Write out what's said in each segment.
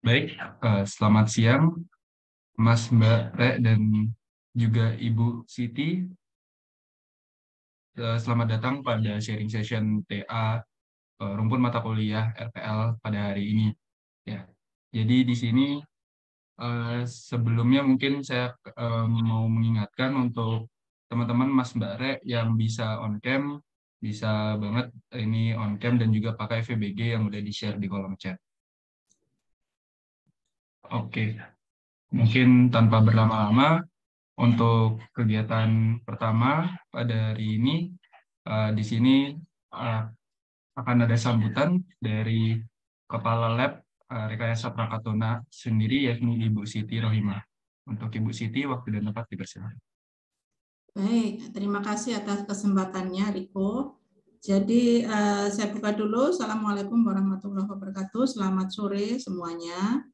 Baik, selamat siang Mas, Mbak Re, dan juga Ibu Siti. Selamat datang pada sharing session TA rumpun mata kuliah RPL pada hari ini. Ya, jadi di sini sebelumnya mungkin saya mau mengingatkan untuk teman-teman Mas, Mbak Re yang bisa on cam, bisa banget ini on cam dan juga pakai VBG yang udah di-share di kolom chat. Oke, mungkin tanpa berlama-lama, untuk kegiatan pertama pada hari ini, di sini uh, akan ada sambutan dari Kepala Lab Rekayasa Prakatuna sendiri, yakni Ibu Siti Rohimah. Untuk Ibu Siti, waktu dan tempat dipersilakan. Baik, terima kasih atas kesempatannya, Riko. Jadi saya buka dulu. Assalamualaikum warahmatullahi wabarakatuh. Selamat sore semuanya.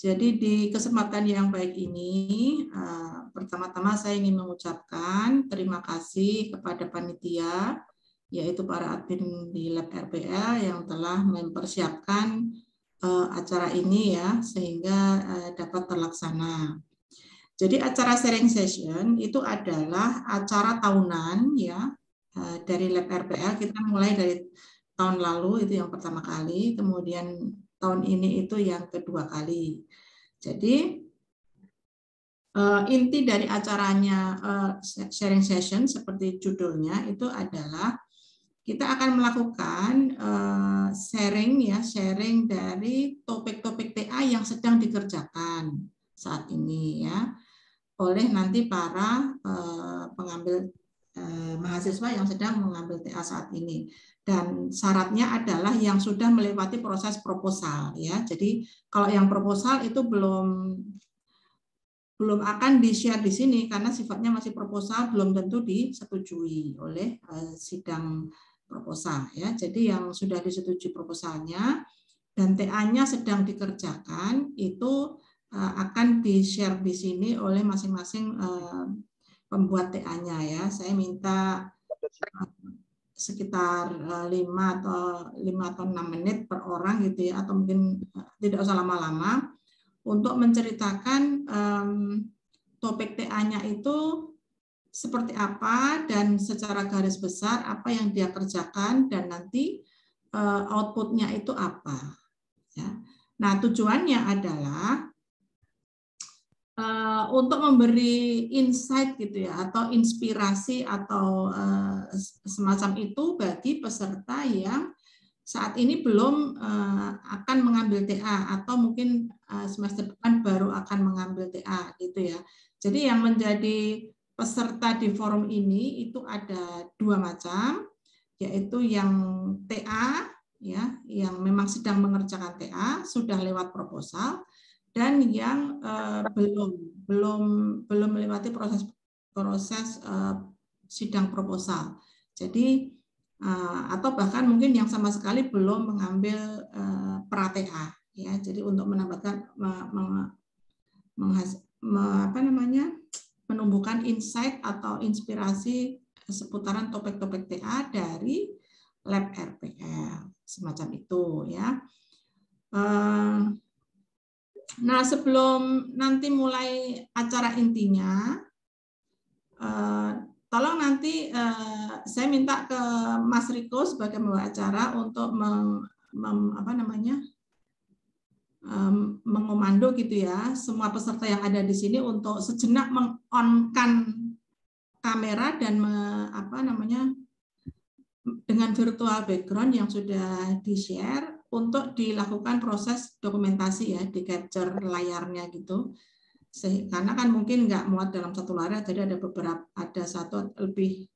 Jadi di kesempatan yang baik ini, pertama-tama saya ingin mengucapkan terima kasih kepada panitia, yaitu para admin di Lab RPL yang telah mempersiapkan acara ini ya, sehingga dapat terlaksana. Jadi acara sharing session itu adalah acara tahunan ya dari Lab RPL. Kita mulai dari tahun lalu itu yang pertama kali, kemudian tahun ini itu yang kedua kali. Jadi inti dari acaranya sharing session seperti judulnya itu adalah kita akan melakukan sharing dari topik-topik TA yang sedang dikerjakan saat ini ya oleh nanti para pengambil mahasiswa yang sedang mengambil TA saat ini. Dan syaratnya adalah yang sudah melewati proses proposal ya. Jadi kalau yang proposal itu belum akan di-share di sini karena sifatnya masih proposal, belum tentu disetujui oleh sidang proposal ya. Jadi yang sudah disetujui proposalnya dan TA-nya sedang dikerjakan itu akan di-share di sini oleh masing-masing pembuat TA-nya ya. Saya minta sekitar 5 atau 6 menit per orang gitu ya, atau mungkin tidak usah lama-lama untuk menceritakan topik TA-nya itu seperti apa dan secara garis besar apa yang dia kerjakan dan nanti output-nya itu apa. Ya. Nah, tujuannya adalah untuk memberi insight gitu ya atau inspirasi atau semacam itu bagi peserta yang saat ini belum akan mengambil TA atau mungkin semester depan baru akan mengambil TA gitu ya. Jadi yang menjadi peserta di forum ini itu ada 2 macam, yaitu yang TA ya, yang memang sedang mengerjakan TA sudah lewat proposal, dan yang belum melewati proses sidang proposal. Jadi atau bahkan mungkin yang sama sekali belum mengambil pra-TA ya. Jadi untuk menambahkan menumbuhkan insight atau inspirasi seputaran topik-topik TA dari Lab RPL semacam itu ya. Nah, sebelum nanti mulai acara intinya, tolong nanti saya minta ke Mas Riko sebagai pembawa acara untuk mengomando gitu ya semua peserta yang ada di sini untuk sejenak meng-on-kan kamera dan dengan virtual background yang sudah di-share untuk dilakukan proses dokumentasi ya, di capture layarnya gitu. Karena kan mungkin nggak muat dalam satu layar, jadi ada satu lebih,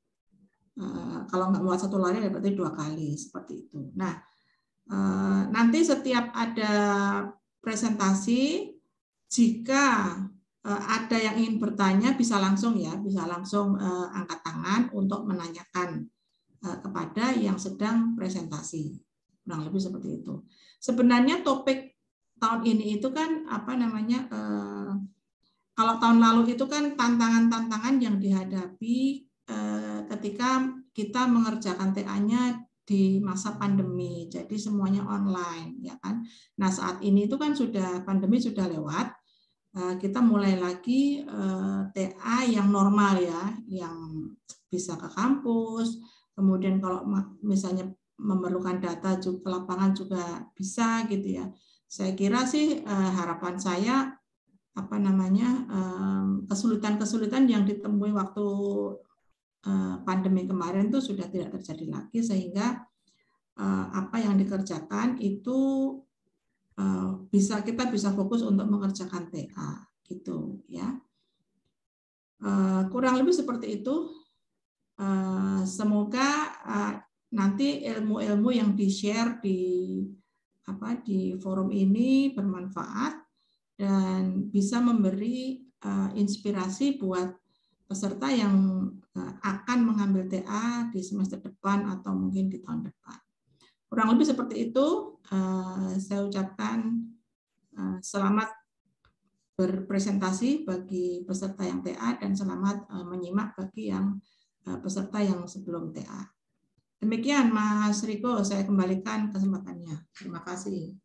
kalau nggak muat satu layar berarti 2 kali seperti itu. Nah, nanti setiap ada presentasi, jika ada yang ingin bertanya bisa langsung angkat tangan untuk menanyakan kepada yang sedang presentasi. Kurang lebih seperti itu. Sebenarnya topik tahun ini itu kan kalau tahun lalu itu kan tantangan-tantangan yang dihadapi ketika kita mengerjakan TA-nya di masa pandemi. Jadi semuanya online, ya kan. Nah, saat ini itu kan sudah pandemi sudah lewat. Kita mulai lagi TA yang normal ya, yang bisa ke kampus. Kemudian kalau misalnya memerlukan data juga ke lapangan juga bisa gitu ya. Saya kira sih harapan saya apa namanya kesulitan-kesulitan yang ditemui waktu pandemi kemarin itu sudah tidak terjadi lagi, sehingga apa yang dikerjakan itu kita bisa fokus untuk mengerjakan TA gitu ya. Kurang lebih seperti itu. Semoga nanti ilmu-ilmu yang di-share di forum ini bermanfaat dan bisa memberi inspirasi buat peserta yang akan mengambil TA di semester depan atau mungkin di tahun depan. Kurang lebih seperti itu. Saya ucapkan selamat berpresentasi bagi peserta yang TA dan selamat menyimak bagi yang peserta yang sebelum TA. Demikian Mas Riko, saya kembalikan kesempatannya. Terima kasih.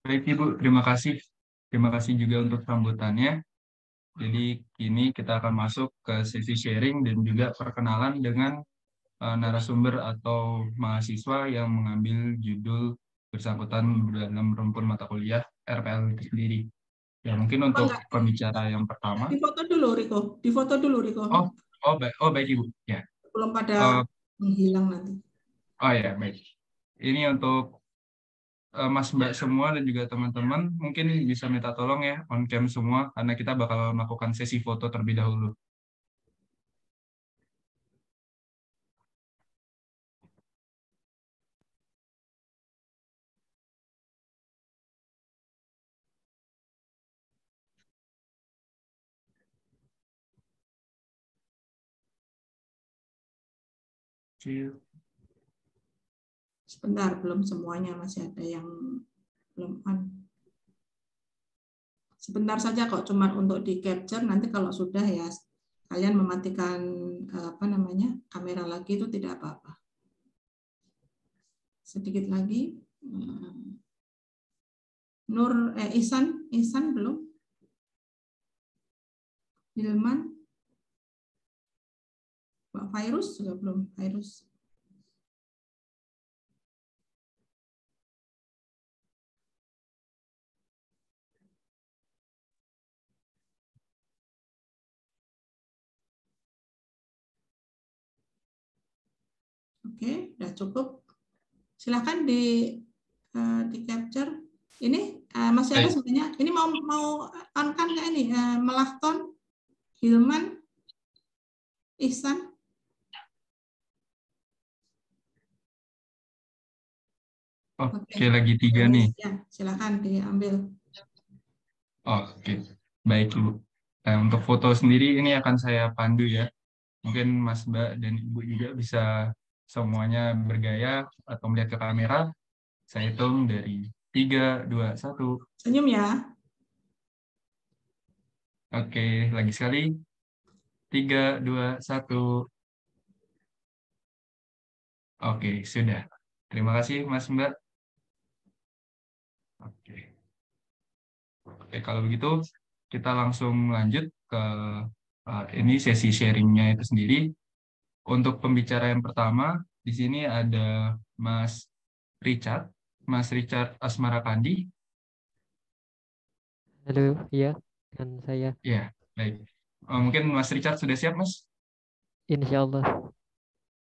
Baik Ibu, terima kasih. Terima kasih juga untuk sambutannya. Jadi kini kita akan masuk ke sesi sharing dan juga perkenalan dengan narasumber atau mahasiswa yang mengambil judul bersangkutan dalam rumpun mata kuliah RPL itu sendiri. Ya mungkin untuk pembicara yang pertama. Difoto dulu Riko, difoto dulu Riko. Baik Ibu. Ya. Belum pada menghilang nanti. Oh ya baik. Ini untuk Mas Mbak semua dan juga teman-teman mungkin bisa minta tolong ya on cam semua karena kita bakal melakukan sesi foto terlebih dahulu. Sebentar, belum semuanya, masih ada yang belum on. Sebentar saja kok, cuma untuk di capture. Nanti kalau sudah ya kalian mematikan kamera lagi itu tidak apa-apa. Sedikit lagi. Ihsan belum? Hilman? Pak Virus juga belum? Virus. Oke, udah cukup. Silahkan di capture. Ini masih ada sebenarnya. Ini mau on kan nggak ini? Melahton, Hilman, Ihsan. Oke, lagi 3 nih. Ya, silakan diambil. Oke, baik Ibu. Nah, untuk foto sendiri ini akan saya pandu ya. Mungkin Mas Mbak dan Ibu juga bisa semuanya bergaya atau melihat ke kamera. Saya hitung dari 3, 2, 1. Senyum ya. Oke, lagi sekali. 3, 2, 1. Oke, sudah. Terima kasih Mas Mbak. Oke. Oke, kalau begitu kita langsung lanjut ke ini sesi sharingnya itu sendiri. Untuk pembicara yang pertama, di sini ada Mas Richard Asmarakandi. Halo, iya, dan saya. Ya, baik. Mungkin Mas Richard sudah siap, Mas? Insya Allah.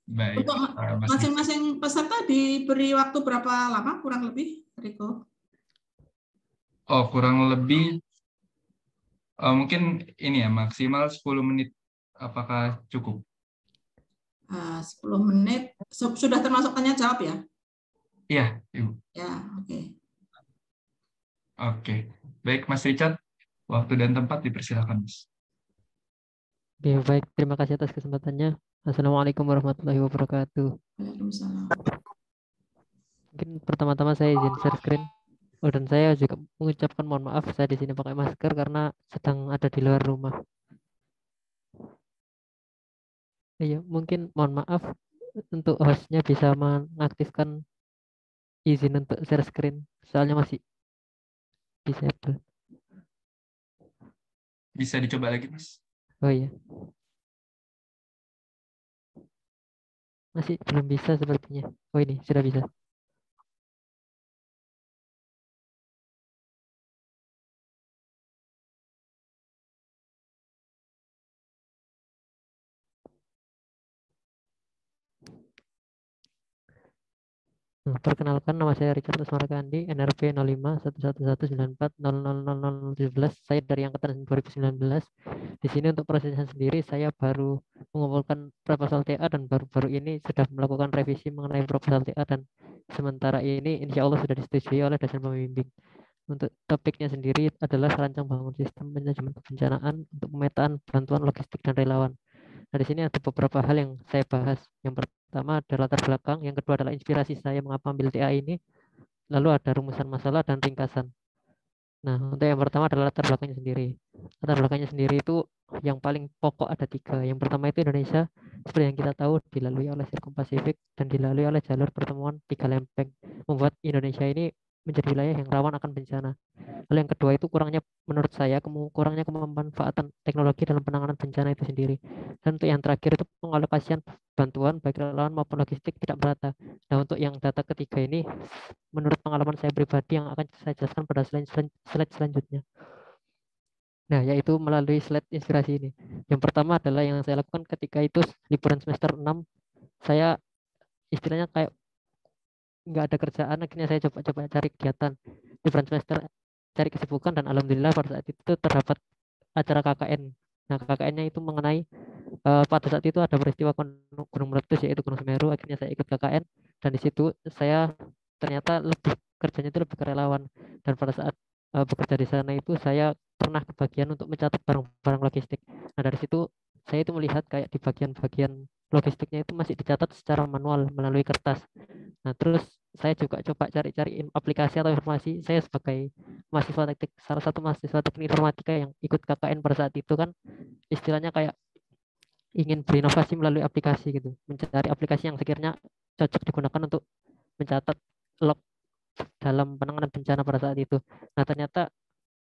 Baik. Untuk masing-masing peserta diberi waktu berapa lama kurang lebih, Riko? Oh, kurang lebih mungkin ini ya, maksimal 10 menit. Apakah cukup? 10 menit. Sudah termasuk tanya jawab ya? Iya, Ibu. Ya, oke. Oke. Baik, Mas Richard. Waktu dan tempat dipersilakan, Mas. Oke, baik, terima kasih atas kesempatannya. Assalamualaikum warahmatullahi wabarakatuh. Waalaikumsalam. Mungkin pertama-tama saya izin share screen. Dan saya juga mengucapkan mohon maaf saya di sini pakai masker karena sedang ada di luar rumah. Iya, mungkin mohon maaf untuk hostnya bisa mengaktifkan izin untuk share screen, soalnya masih disable. Bisa dicoba lagi, Mas. Oh iya, masih belum bisa sepertinya. Oh ini sudah bisa. Nah, perkenalkan, nama saya Richard Asmara Kandi, NRP 051119400017. Saya dari angkatan 2019. Di sini untuk prosesnya sendiri saya baru mengumpulkan proposal TA dan baru-baru ini sudah melakukan revisi mengenai proposal TA, dan sementara ini insya Allah sudah disetujui oleh dosen pembimbing. Untuk topiknya sendiri adalah rancang bangun sistem manajemen kebencanaan untuk pemetaan bantuan logistik dan relawan. Nah, di sini ada beberapa hal yang saya bahas. Yang pertama adalah latar belakang, yang kedua adalah inspirasi saya mengapa ambil TA ini, lalu ada rumusan masalah dan ringkasan. Nah, untuk yang pertama adalah latar belakangnya sendiri. Latar belakangnya sendiri itu yang paling pokok ada 3. Yang pertama itu Indonesia, seperti yang kita tahu, dilalui oleh Sirkum Pasifik dan dilalui oleh jalur pertemuan 3 lempeng, membuat Indonesia ini menjadi wilayah yang rawan akan bencana. Lalu yang kedua itu menurut saya kurangnya kemanfaatan teknologi dalam penanganan bencana itu sendiri. Dan untuk yang terakhir itu pengalokasian bantuan baik relawan maupun logistik tidak merata. Nah, untuk yang data ketiga ini menurut pengalaman saya pribadi yang akan saya jelaskan pada slide selanjutnya. Nah, yaitu melalui slide inspirasi ini. Yang pertama adalah yang saya lakukan ketika itu liburan semester 6, saya istilahnya kayak nggak ada kerjaan, akhirnya saya coba cari kegiatan liburan semester, cari kesibukan, dan alhamdulillah pada saat itu terdapat acara KKN. Nah, KKN-nya itu mengenai pada saat itu ada peristiwa gunung meletus yaitu Gunung Semeru. Akhirnya saya ikut KKN dan di situ saya ternyata kerjanya itu lebih ke relawan, dan pada saat bekerja di sana itu saya pernah kebagian untuk mencatat barang-barang logistik. Nah, dari situ saya itu melihat kayak di bagian-bagian logistiknya itu masih dicatat secara manual melalui kertas. Nah, terus saya juga coba cari-cari aplikasi atau informasi. Saya sebagai salah satu mahasiswa teknik informatika yang ikut KKN pada saat itu kan, istilahnya kayak ingin berinovasi melalui aplikasi gitu, mencari aplikasi yang sekiranya cocok digunakan untuk mencatat log dalam penanganan bencana pada saat itu. Nah, ternyata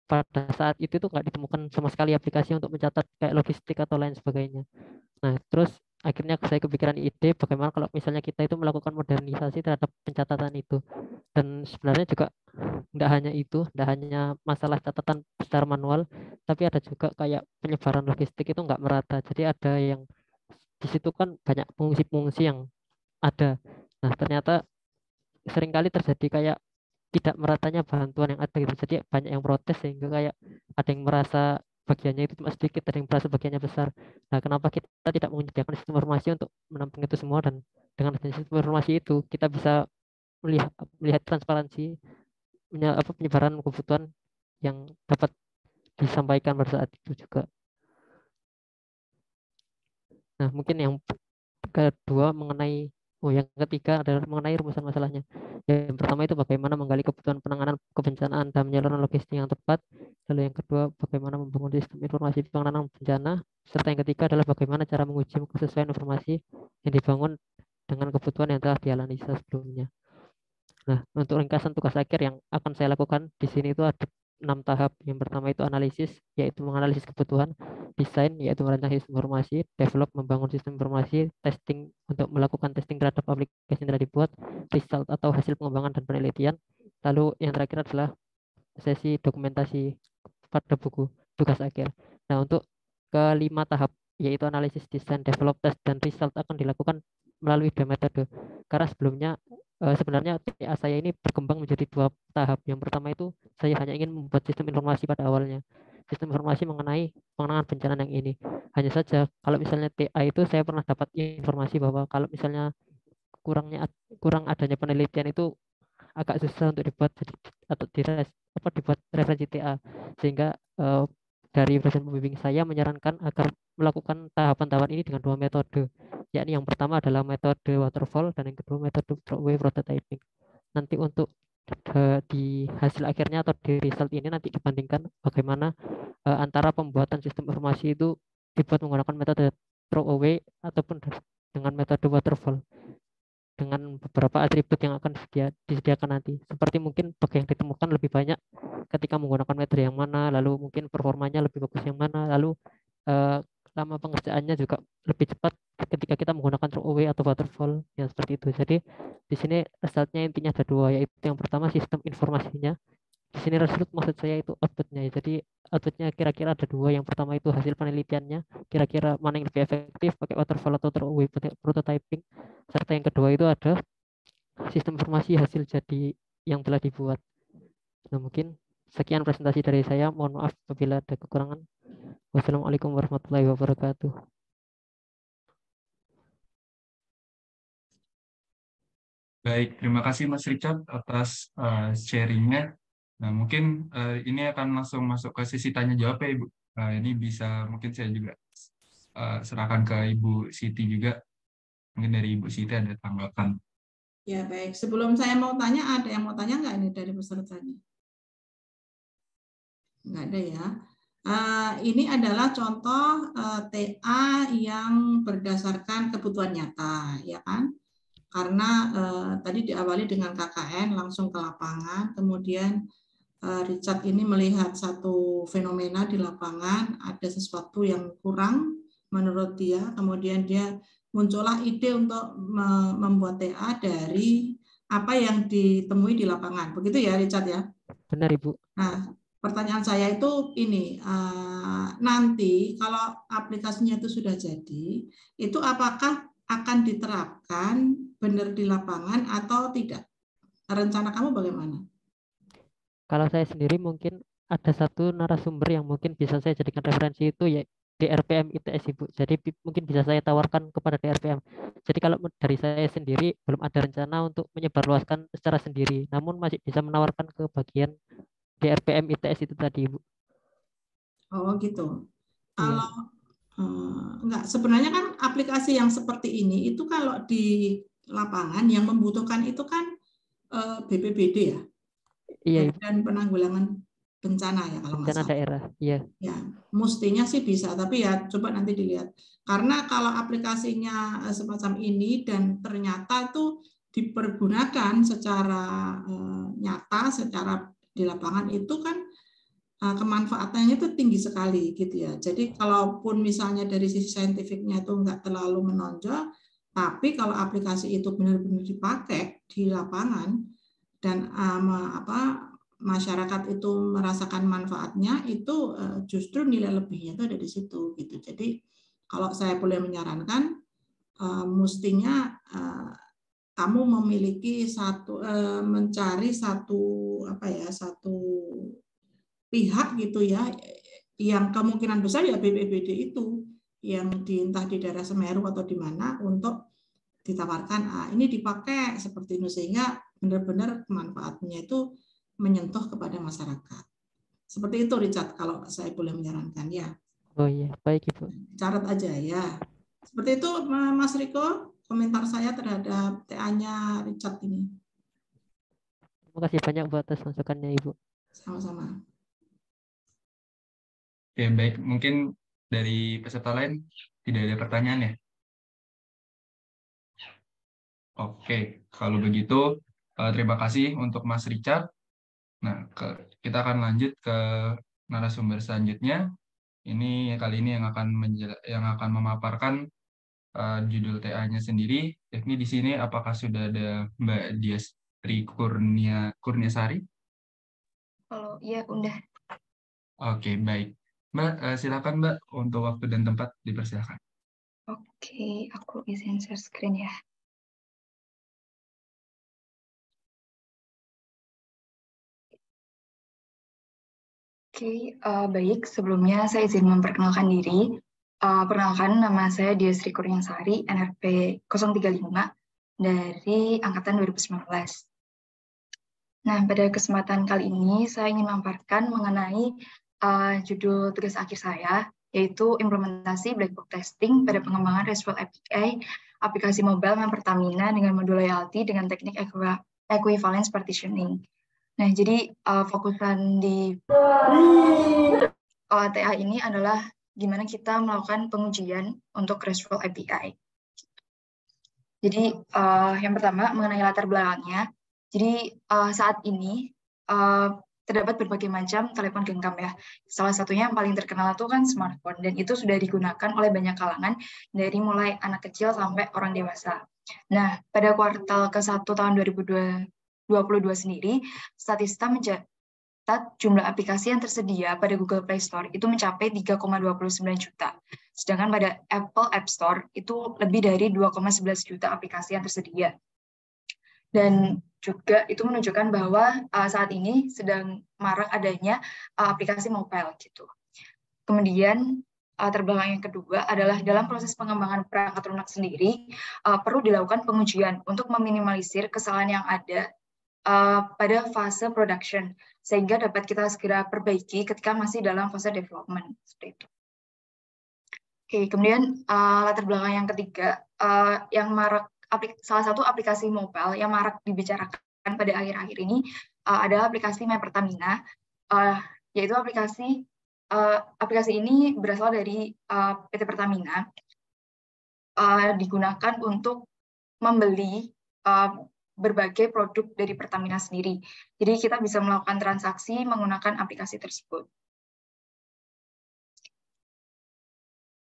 pada saat itu tuh nggak ditemukan sama sekali aplikasi untuk mencatat kayak logistik atau lain sebagainya. Nah, terus akhirnya saya kepikiran ide bagaimana kalau misalnya kita itu melakukan modernisasi terhadap pencatatan itu. Dan sebenarnya juga tidak hanya masalah catatan secara manual, tapi ada juga kayak penyebaran logistik itu nggak merata. Jadi ada yang di situ kan banyak pengungsi-pengungsi yang ada. Nah, ternyata seringkali terjadi kayak tidak meratanya bantuan yang ada gitu. Jadi banyak yang protes sehingga kayak ada yang merasa bagiannya itu cuma sedikit, ada yang merasa bagiannya besar. Nah, kenapa kita tidak menyediakan sistem informasi untuk menampung itu semua, dan dengan sistem informasi itu kita bisa melihat transparansi penyebaran kebutuhan yang dapat disampaikan pada saat itu juga. Nah, mungkin yang kedua yang ketiga adalah mengenai rumusan masalahnya. Yang pertama itu bagaimana menggali kebutuhan penanganan kebencanaan dan penyaluran logistik yang tepat. Lalu yang kedua bagaimana membangun sistem informasi penanganan bencana. Serta yang ketiga adalah bagaimana cara menguji kesesuaian informasi yang dibangun dengan kebutuhan yang telah dianalisa sebelumnya. Nah, untuk ringkasan tugas akhir yang akan saya lakukan di sini itu ada 6 tahap. Yang pertama itu analisis, yaitu menganalisis kebutuhan; desain, yaitu merancang sistem informasi; develop, membangun sistem informasi; testing, untuk melakukan testing terhadap aplikasi yang telah dibuat; result, atau hasil pengembangan dan penelitian; lalu yang terakhir adalah sesi dokumentasi pada buku tugas akhir. Nah, untuk kelima tahap, yaitu analisis, desain, develop, test, dan result akan dilakukan melalui dua metode. Karena sebelumnya sebenarnya TA saya ini berkembang menjadi 2 tahap. Yang pertama itu saya hanya ingin membuat sistem informasi pada awalnya, sistem informasi mengenai penanganan bencana yang ini. Hanya saja kalau misalnya TA itu saya pernah dapat informasi bahwa kalau misalnya kurang adanya penelitian itu agak susah untuk dibuat atau dibuat referensi TA, sehingga dari dosen pembimbing saya menyarankan agar melakukan tahapan-tahapan ini dengan 2 metode, yakni yang pertama adalah metode waterfall dan yang kedua metode dropway prototyping. Nanti untuk di hasil akhirnya atau di result ini nanti dibandingkan bagaimana antara pembuatan sistem informasi itu dibuat menggunakan metode throwaway ataupun dengan metode waterfall dengan beberapa atribut yang akan disediakan nanti. Seperti mungkin bug yang ditemukan lebih banyak ketika menggunakan metode yang mana, lalu mungkin performanya lebih bagus yang mana, lalu lama pengerjaannya juga lebih cepat ketika kita menggunakan throwaway atau waterfall yang seperti itu. Jadi di sini resultnya intinya ada dua, yaitu yang pertama sistem informasinya. Di sini result maksud saya itu outputnya. Jadi outputnya kira-kira ada dua. Yang pertama itu hasil penelitiannya, kira-kira mana yang lebih efektif pakai waterfall atau throwaway prototyping. Serta yang kedua itu ada sistem informasi hasil jadi yang telah dibuat. Nah, mungkin sekian presentasi dari saya. Mohon maaf apabila ada kekurangan. Wassalamualaikum warahmatullahi wabarakatuh. Baik, terima kasih Mas Richard atas sharingnya. Nah, mungkin ini akan langsung masuk ke sesi tanya jawab ya Ibu. Ini bisa mungkin saya juga serahkan ke Ibu Siti juga. Mungkin dari Ibu Siti ada tanggapan. Ya baik, sebelum saya mau tanya, ada yang mau tanya nggak ini dari pesertanya? Nggak ada ya. Ini adalah contoh TA yang berdasarkan kebutuhan nyata, ya kan? Karena tadi diawali dengan KKN langsung ke lapangan, kemudian Richard ini melihat satu fenomena di lapangan, ada sesuatu yang kurang menurut dia, kemudian dia muncullah ide untuk membuat TA dari apa yang ditemui di lapangan. Begitu ya Richard ya? Benar Ibu. Nah, pertanyaan saya itu ini, nanti kalau aplikasinya itu sudah jadi, itu apakah akan diterapkan benar di lapangan atau tidak? Rencana kamu bagaimana? Kalau saya sendiri mungkin ada satu narasumber yang mungkin bisa saya jadikan referensi itu ya DRPM ITS Ibu. Jadi mungkin bisa saya tawarkan kepada DRPM. Jadi kalau dari saya sendiri belum ada rencana untuk menyebarluaskan secara sendiri, namun masih bisa menawarkan ke bagian DRPM ITS itu tadi Ibu. Oh gitu. Iya. Kalau enggak, sebenarnya kan aplikasi yang seperti ini itu kalau di lapangan yang membutuhkan itu kan BPBD ya. Iya Ibu. Dan penanggulangan bencana ya kalau nggak Bencana salah. daerah. Iya. Ya, mestinya sih bisa, tapi ya coba nanti dilihat. Karena kalau aplikasinya semacam ini dan ternyata itu dipergunakan secara nyata, secara di lapangan itu kan kemanfaatannya itu tinggi sekali gitu ya. Jadi kalaupun misalnya dari sisi saintifiknya itu nggak terlalu menonjol, tapi kalau aplikasi itu benar-benar dipakai di lapangan dan masyarakat itu merasakan manfaatnya, itu justru nilai lebihnya itu ada di situ gitu. Jadi kalau saya boleh menyarankan, mestinya kamu memiliki mencari satu pihak gitu ya, yang kemungkinan besar ya BPBD itu yang entah di daerah Semeru atau di mana untuk ditawarkan ini dipakai seperti itu sehingga benar-benar manfaatnya itu menyentuh kepada masyarakat. Seperti itu Richard kalau saya boleh menyarankan ya. Oh iya, baik Ibu. Catat aja ya. Seperti itu Mas Riko, komentar saya terhadap TA-nya Richard ini. Terima kasih banyak buat atas masukannya Ibu. Sama-sama. Ya, baik. Mungkin dari peserta lain tidak ada pertanyaan ya? Oke, kalau begitu terima kasih untuk Mas Richard. Nah, kita akan lanjut ke narasumber selanjutnya. Ini kali ini yang akan memaparkan judul TA-nya sendiri. Yakni di sini apakah sudah ada Mbak Diastri Kurniasari? Halo, iya udah. Oke, baik. Mbak, silakan Mbak untuk waktu dan tempat dipersilakan. Oke, aku izin share screen ya. Oke, baik. Sebelumnya saya izin memperkenalkan diri. Perkenalkan, nama saya Diastri Kurniasari, NRP 035 dari Angkatan 2019. Nah, pada kesempatan kali ini saya ingin memaparkan mengenai judul tugas akhir saya, yaitu implementasi black box testing pada pengembangan RESTful API aplikasi mobile member Pertamina dengan modul loyalty dengan teknik equivalence partitioning. Nah, jadi fokusan di TA ini adalah gimana kita melakukan pengujian untuk RESTful API. Jadi yang pertama mengenai latar belakangnya. Jadi saat ini terdapat berbagai macam telepon genggam ya. Salah satunya yang paling terkenal itu kan smartphone, dan itu sudah digunakan oleh banyak kalangan dari mulai anak kecil sampai orang dewasa. Nah, pada kuartal ke-1 tahun 2022 sendiri, Statista mencatat jumlah aplikasi yang tersedia pada Google Play Store itu mencapai 3,29 juta. Sedangkan pada Apple App Store itu lebih dari 2,11 juta aplikasi yang tersedia. Dan juga itu menunjukkan bahwa saat ini sedang marak adanya aplikasi mobile gitu. Kemudian terbelakang yang kedua adalah dalam proses pengembangan perangkat lunak sendiri perlu dilakukan pengujian untuk meminimalisir kesalahan yang ada pada fase production, sehingga dapat kita segera perbaiki ketika masih dalam fase development seperti itu. Oke, kemudian latar belakang yang ketiga yang marak, salah satu aplikasi mobile yang marak dibicarakan pada akhir-akhir ini adalah aplikasi My Pertamina, yaitu aplikasi ini berasal dari PT Pertamina, digunakan untuk membeli berbagai produk dari Pertamina sendiri. Jadi kita bisa melakukan transaksi menggunakan aplikasi tersebut.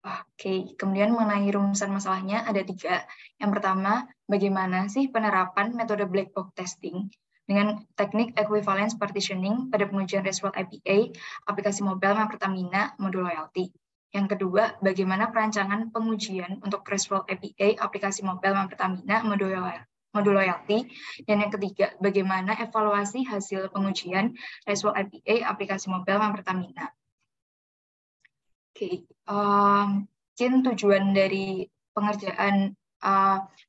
Oke, kemudian mengenai rumusan masalahnya ada 3. Yang pertama, bagaimana sih penerapan metode black box testing dengan teknik equivalence partitioning pada pengujian RESTful API aplikasi mobile My Pertamina modul loyalty. Yang kedua, bagaimana perancangan pengujian untuk RESTful API aplikasi mobile My Pertamina modul loyalty. Dan yang ketiga, bagaimana evaluasi hasil pengujian RESTful API aplikasi mobile My Pertamina. Oke, mungkin tujuan dari pengerjaan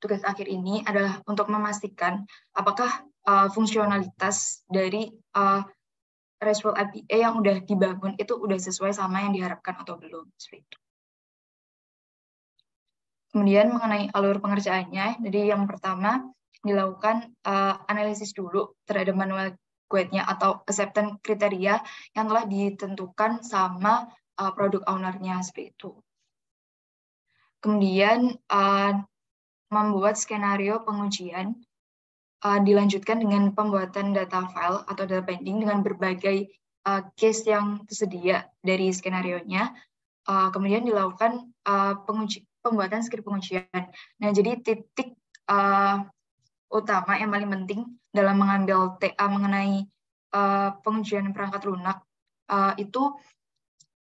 tugas akhir ini adalah untuk memastikan apakah fungsionalitas dari RESTful API yang udah dibangun itu udah sesuai sama yang diharapkan atau belum. Seperti itu. Kemudian mengenai alur pengerjaannya, jadi yang pertama dilakukan analisis dulu terhadap manual guide-nya atau acceptance kriteria yang telah ditentukan sama produk owner-nya seperti itu. Kemudian membuat skenario pengujian, dilanjutkan dengan pembuatan data file atau data binding dengan berbagai case yang tersedia dari skenario-nya. Kemudian dilakukan pembuatan skrip pengujian. Nah, jadi titik utama yang paling penting dalam mengambil TA mengenai pengujian perangkat lunak itu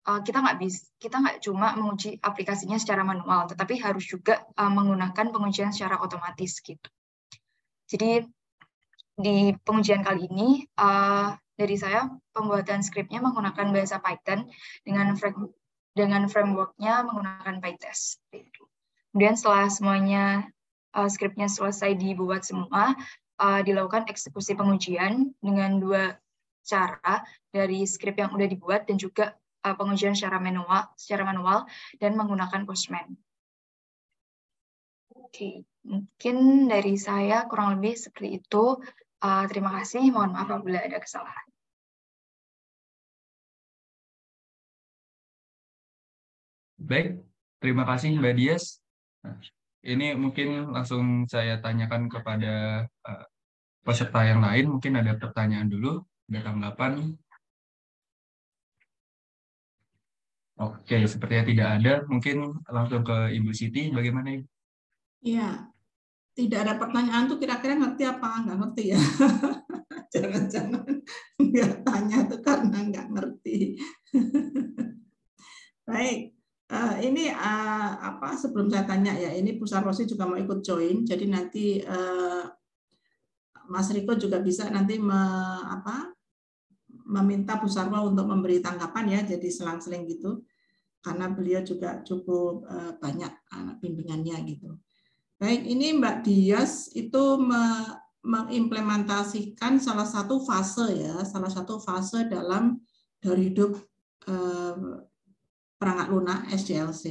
kita nggak cuma menguji aplikasinya secara manual, tetapi harus juga menggunakan pengujian secara otomatis gitu. Jadi di pengujian kali ini dari saya pembuatan skripnya menggunakan bahasa Python dengan frameworknya menggunakan PyTest. Kemudian setelah semuanya skripnya selesai dibuat semua, dilakukan eksekusi pengujian dengan 2 cara dari skrip yang udah dibuat dan juga pengujian secara manual dan menggunakan Postman. Oke, mungkin dari saya kurang lebih seperti itu. Terima kasih, mohon maaf apabila ada kesalahan. Baik, terima kasih Mbak Dias. Nah, ini mungkin langsung saya tanyakan kepada peserta yang lain. Mungkin ada pertanyaan dulu, ada tanggapan. Oke, sepertinya tidak ada. Mungkin langsung ke Ibu Siti, bagaimana Ibu? Iya, tidak ada pertanyaan tuh kira-kira ngerti apa? Nggak ngerti ya? Jangan-jangan nggak tanya tuh karena nggak ngerti. Baik, ini sebelum saya tanya ya, ini Bu Sarwosi juga mau ikut join, jadi nanti Mas Riko juga bisa nanti meminta Bu Sarwa untuk memberi tanggapan ya, jadi selang-seling gitu, karena beliau juga cukup banyak anak bimbingannya gitu. Baik, ini Mbak Dias itu mengimplementasikan salah satu fase dalam dari hidup perangkat lunak SDLC,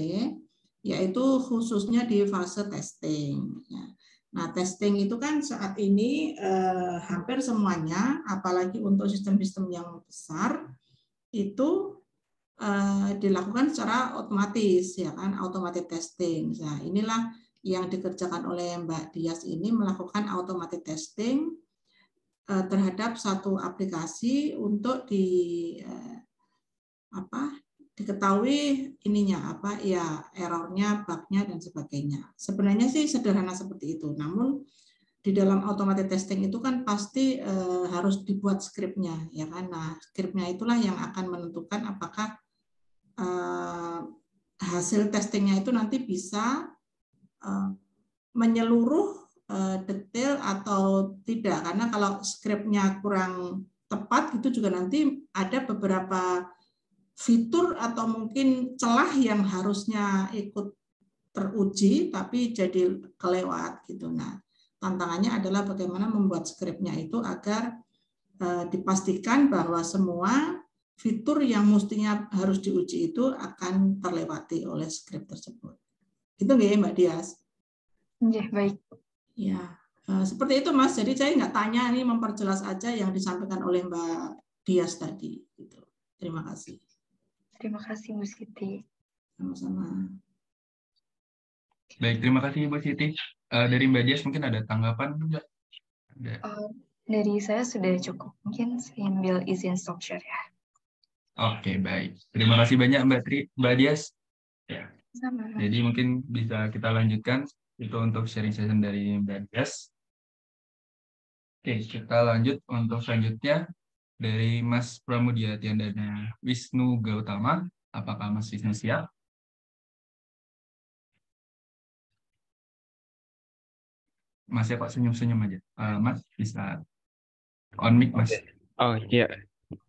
yaitu khususnya di fase testing. Nah, testing itu kan saat ini hampir semuanya, apalagi untuk sistem-sistem yang besar, itu dilakukan secara otomatis, ya kan, automated testing. Nah, inilah yang dikerjakan oleh Mbak Dias ini melakukan automated testing terhadap satu aplikasi untuk diketahui ininya ya errornya, bugnya dan sebagainya. Sebenarnya sih sederhana seperti itu. Namun di dalam automated testing itu kan pasti harus dibuat skripnya, ya kan? Nah, skripnya itulah yang akan menentukan apakah hasil testingnya itu nanti bisa menyeluruh detail atau tidak. Karena kalau skripnya kurang tepat itu juga nanti ada beberapa fitur atau mungkin celah yang harusnya ikut teruji tapi jadi kelewat gitu. Nah, tantangannya adalah bagaimana membuat skripnya itu agar dipastikan bahwa semua fitur yang mestinya harus diuji itu akan terlewati oleh skrip tersebut. Gitu nggak ya Mbak Dias? Ya, baik. Ya, seperti itu Mas. Jadi saya nggak tanya, ini memperjelas aja yang disampaikan oleh Mbak Dias tadi. Gitu. Terima kasih. Terima kasih Bu Siti. Sama-sama. Baik, terima kasih Bu Siti. Dari Mbak Dias mungkin ada tanggapan enggak? Dari saya sudah cukup. Mungkin saya ambil izin stop share ya. Oke, baik. Terima kasih banyak Mbak Dias. Ya. Sama. Jadi mungkin bisa kita lanjutkan itu untuk sharing session dari Mbak Dias. Oke, kita lanjut untuk selanjutnya dari Mas Pramudia Tiandana Wisnu Gautama. Apakah Mas Wisnu siap? Mas ya Pak, senyum-senyum aja. Mas bisa on mic Mas. Oh iya,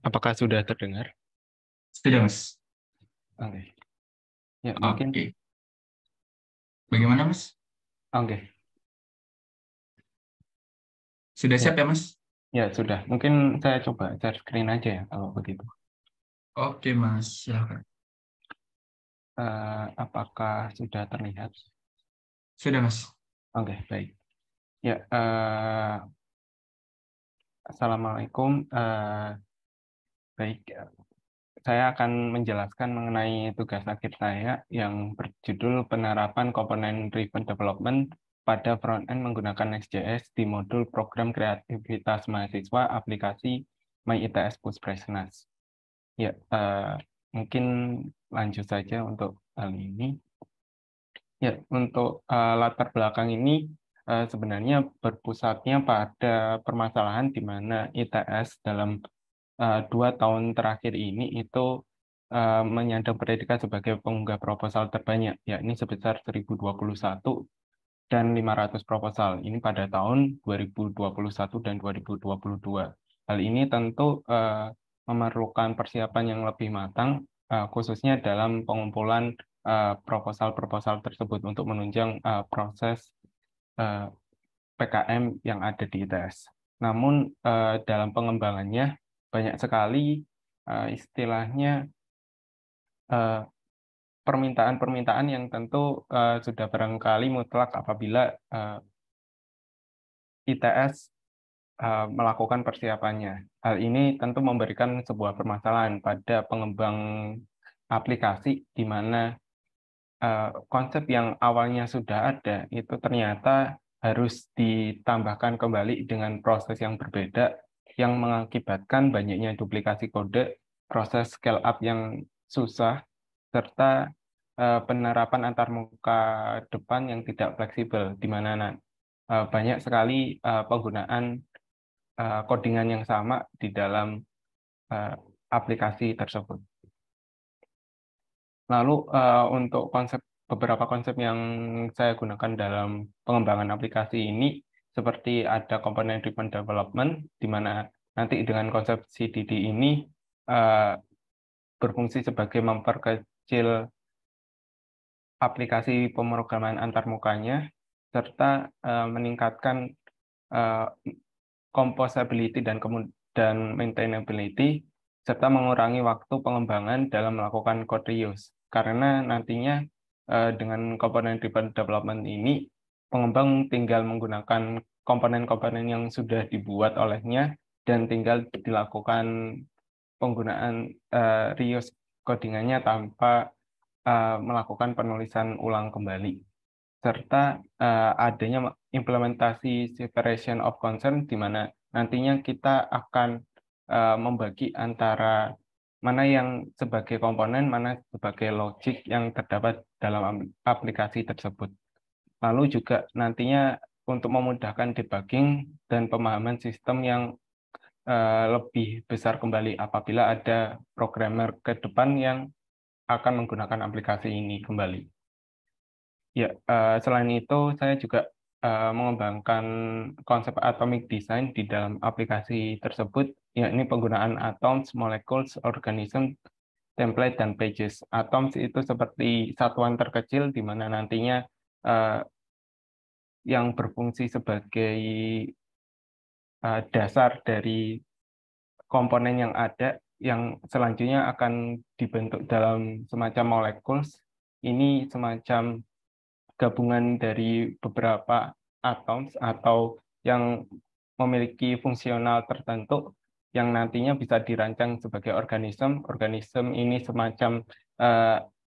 apakah sudah terdengar? Sudah Mas. Oke. Ya mungkin. Oke. Bagaimana Mas? Oke. Sudah siap ya Mas? Ya sudah. Mungkin saya coba share screen aja ya kalau begitu. Oke Mas, silakan. Apakah sudah terlihat? Sudah Mas. Oke, baik. Ya. Assalamualaikum. Baik. Saya akan menjelaskan mengenai tugas akhir saya yang berjudul penerapan komponen driven development pada front-end menggunakan Next.js di modul program kreativitas mahasiswa aplikasi MyITS Pushpresnas. Ya, mungkin lanjut saja untuk hal ini. Ya, untuk latar belakang ini sebenarnya berpusatnya pada permasalahan di mana ITS dalam 2 tahun terakhir ini itu menyandang predikat sebagai pengunggah proposal terbanyak, yakni sebesar 1021 dan 500 proposal. Ini pada tahun 2021 dan 2022. Hal ini tentu memerlukan persiapan yang lebih matang, khususnya dalam pengumpulan proposal-proposal tersebut untuk menunjang proses PKM yang ada di ITS. Namun dalam pengembangannya banyak sekali istilahnya permintaan-permintaan yang tentu sudah barangkali mutlak apabila ITS melakukan persiapannya. Hal ini tentu memberikan sebuah permasalahan pada pengembang aplikasi di mana konsep yang awalnya sudah ada itu ternyata harus ditambahkan kembali dengan proses yang berbeda yang mengakibatkan banyaknya duplikasi kode, proses scale up yang susah, serta penerapan antarmuka depan yang tidak fleksibel, di mana banyak sekali penggunaan codingan yang sama di dalam aplikasi tersebut. Lalu untuk beberapa konsep yang saya gunakan dalam pengembangan aplikasi ini, seperti ada komponen driven development, di mana nanti dengan konsep CDD ini berfungsi sebagai memperkecil aplikasi pemrograman antarmukanya, serta meningkatkan composability dan maintainability, serta mengurangi waktu pengembangan dalam melakukan code reuse. Karena nantinya dengan komponen driven development ini, pengembang tinggal menggunakan komponen-komponen yang sudah dibuat olehnya dan tinggal dilakukan penggunaan reuse codingannya tanpa melakukan penulisan ulang kembali. serta adanya implementasi separation of concern, di mana nantinya kita akan membagi antara mana yang sebagai komponen, mana sebagai logik yang terdapat dalam aplikasi tersebut. Lalu juga nantinya untuk memudahkan debugging dan pemahaman sistem yang lebih besar kembali apabila ada programmer ke depan yang akan menggunakan aplikasi ini kembali. Ya, selain itu saya juga mengembangkan konsep atomic design di dalam aplikasi tersebut, yakni penggunaan atoms, molecules, organism, template, dan pages. Atoms itu seperti satuan terkecil di mana nantinya yang berfungsi sebagai dasar dari komponen yang ada, yang selanjutnya akan dibentuk dalam semacam molecules. Ini semacam gabungan dari beberapa atoms atau yang memiliki fungsional tertentu yang nantinya bisa dirancang sebagai organisme. Organisme ini semacam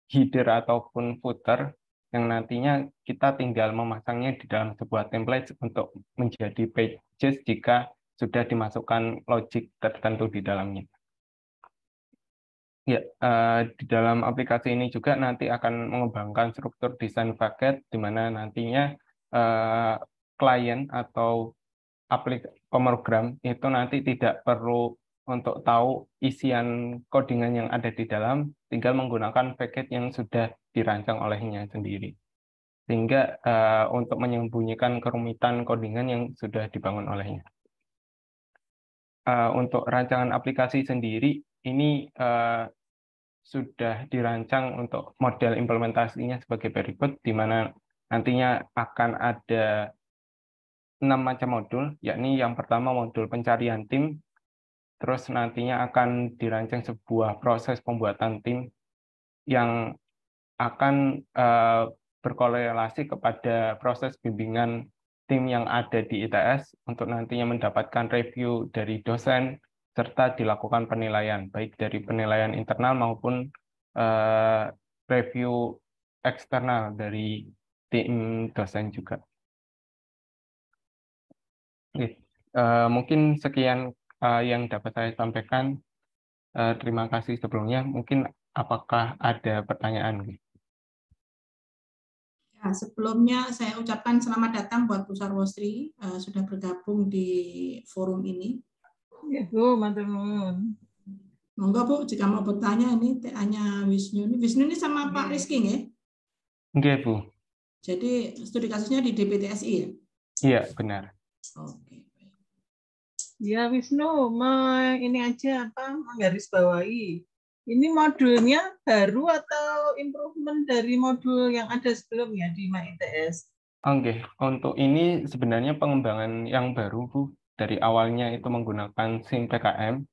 header ataupun footer yang nantinya kita tinggal memasangnya di dalam sebuah template untuk menjadi pages jika sudah dimasukkan logic tertentu di dalamnya. Ya, di dalam aplikasi ini juga nanti akan mengembangkan struktur desain paket, di mana nantinya klien atau pemrogram itu nanti tidak perlu untuk tahu isian codingan yang ada di dalam, tinggal menggunakan paket yang sudah dirancang olehnya sendiri. Sehingga untuk menyembunyikan kerumitan codingan yang sudah dibangun olehnya. Untuk rancangan aplikasi sendiri, ini sudah dirancang untuk model implementasinya sebagai berikut, di mana nantinya akan ada 6 macam modul, yakni yang pertama modul pencarian tim, terus nantinya akan dirancang sebuah proses pembuatan tim yang akan berkorelasi kepada proses bimbingan tim yang ada di ITS untuk nantinya mendapatkan review dari dosen, serta dilakukan penilaian, baik dari penilaian internal maupun review eksternal dari tim dosen juga. Mungkin sekian yang dapat saya sampaikan. Terima kasih sebelumnya. Mungkin apakah ada pertanyaan? Ya, sebelumnya saya ucapkan selamat datang buat Bu Sarwostri, sudah bergabung di forum ini. Ya Bu, matur nuwun. Monggo Bu, jika mau bertanya ini TA-nya Wisnu. Wisnu ini sama Pak Rizky ya? Enggak Bu. Jadi studi kasusnya di DPTSI ya? Iya, benar. Oke. Ya Wisnu, ini aja menggarisbawahi. Ini modulnya baru atau improvement dari modul yang ada sebelumnya di MyITS? Oke, untuk ini sebenarnya pengembangan yang baru Bu. Dari awalnya itu menggunakan SIM PKM,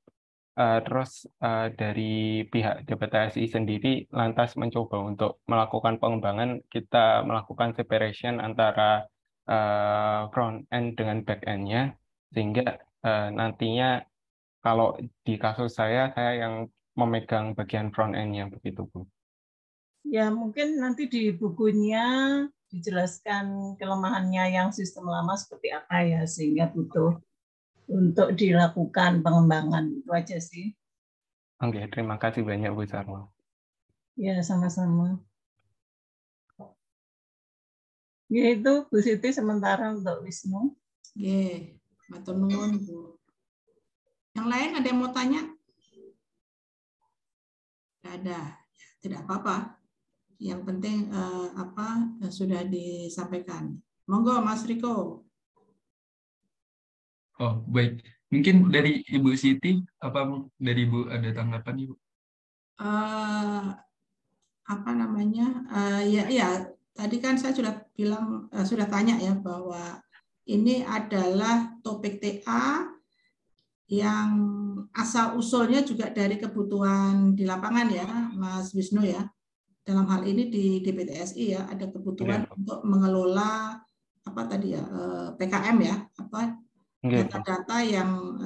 terus dari pihak DPTSI sendiri lantas mencoba untuk melakukan pengembangan, kita melakukan separation antara front end dengan back end-nya, sehingga nantinya kalau di kasus saya yang memegang bagian front end-nya begitu Bu. Ya mungkin nanti di bukunya dijelaskan kelemahannya yang sistem lama seperti apa ya, sehingga butuh untuk dilakukan pengembangan. Itu aja sih. Oke, terima kasih banyak Bu Sarwo. Ya, sama-sama. Ya itu Bu Siti sementara untuk Wisnu. Oke, matur nuwun Bu. Yang lain ada yang mau tanya? Tidak ada, ya, tidak apa-apa. Yang penting sudah disampaikan. Monggo Mas Riko. Oh, baik. Mungkin dari Ibu Siti, apa dari Ibu ada tanggapan Ibu? Tadi kan saya sudah bilang, sudah tanya ya bahwa ini adalah topik TA yang asal usulnya juga dari kebutuhan di lapangan ya, Mas Wisnu ya. Dalam hal ini di DPTSI ya ada kebutuhan untuk mengelola PKM ya, data-data yang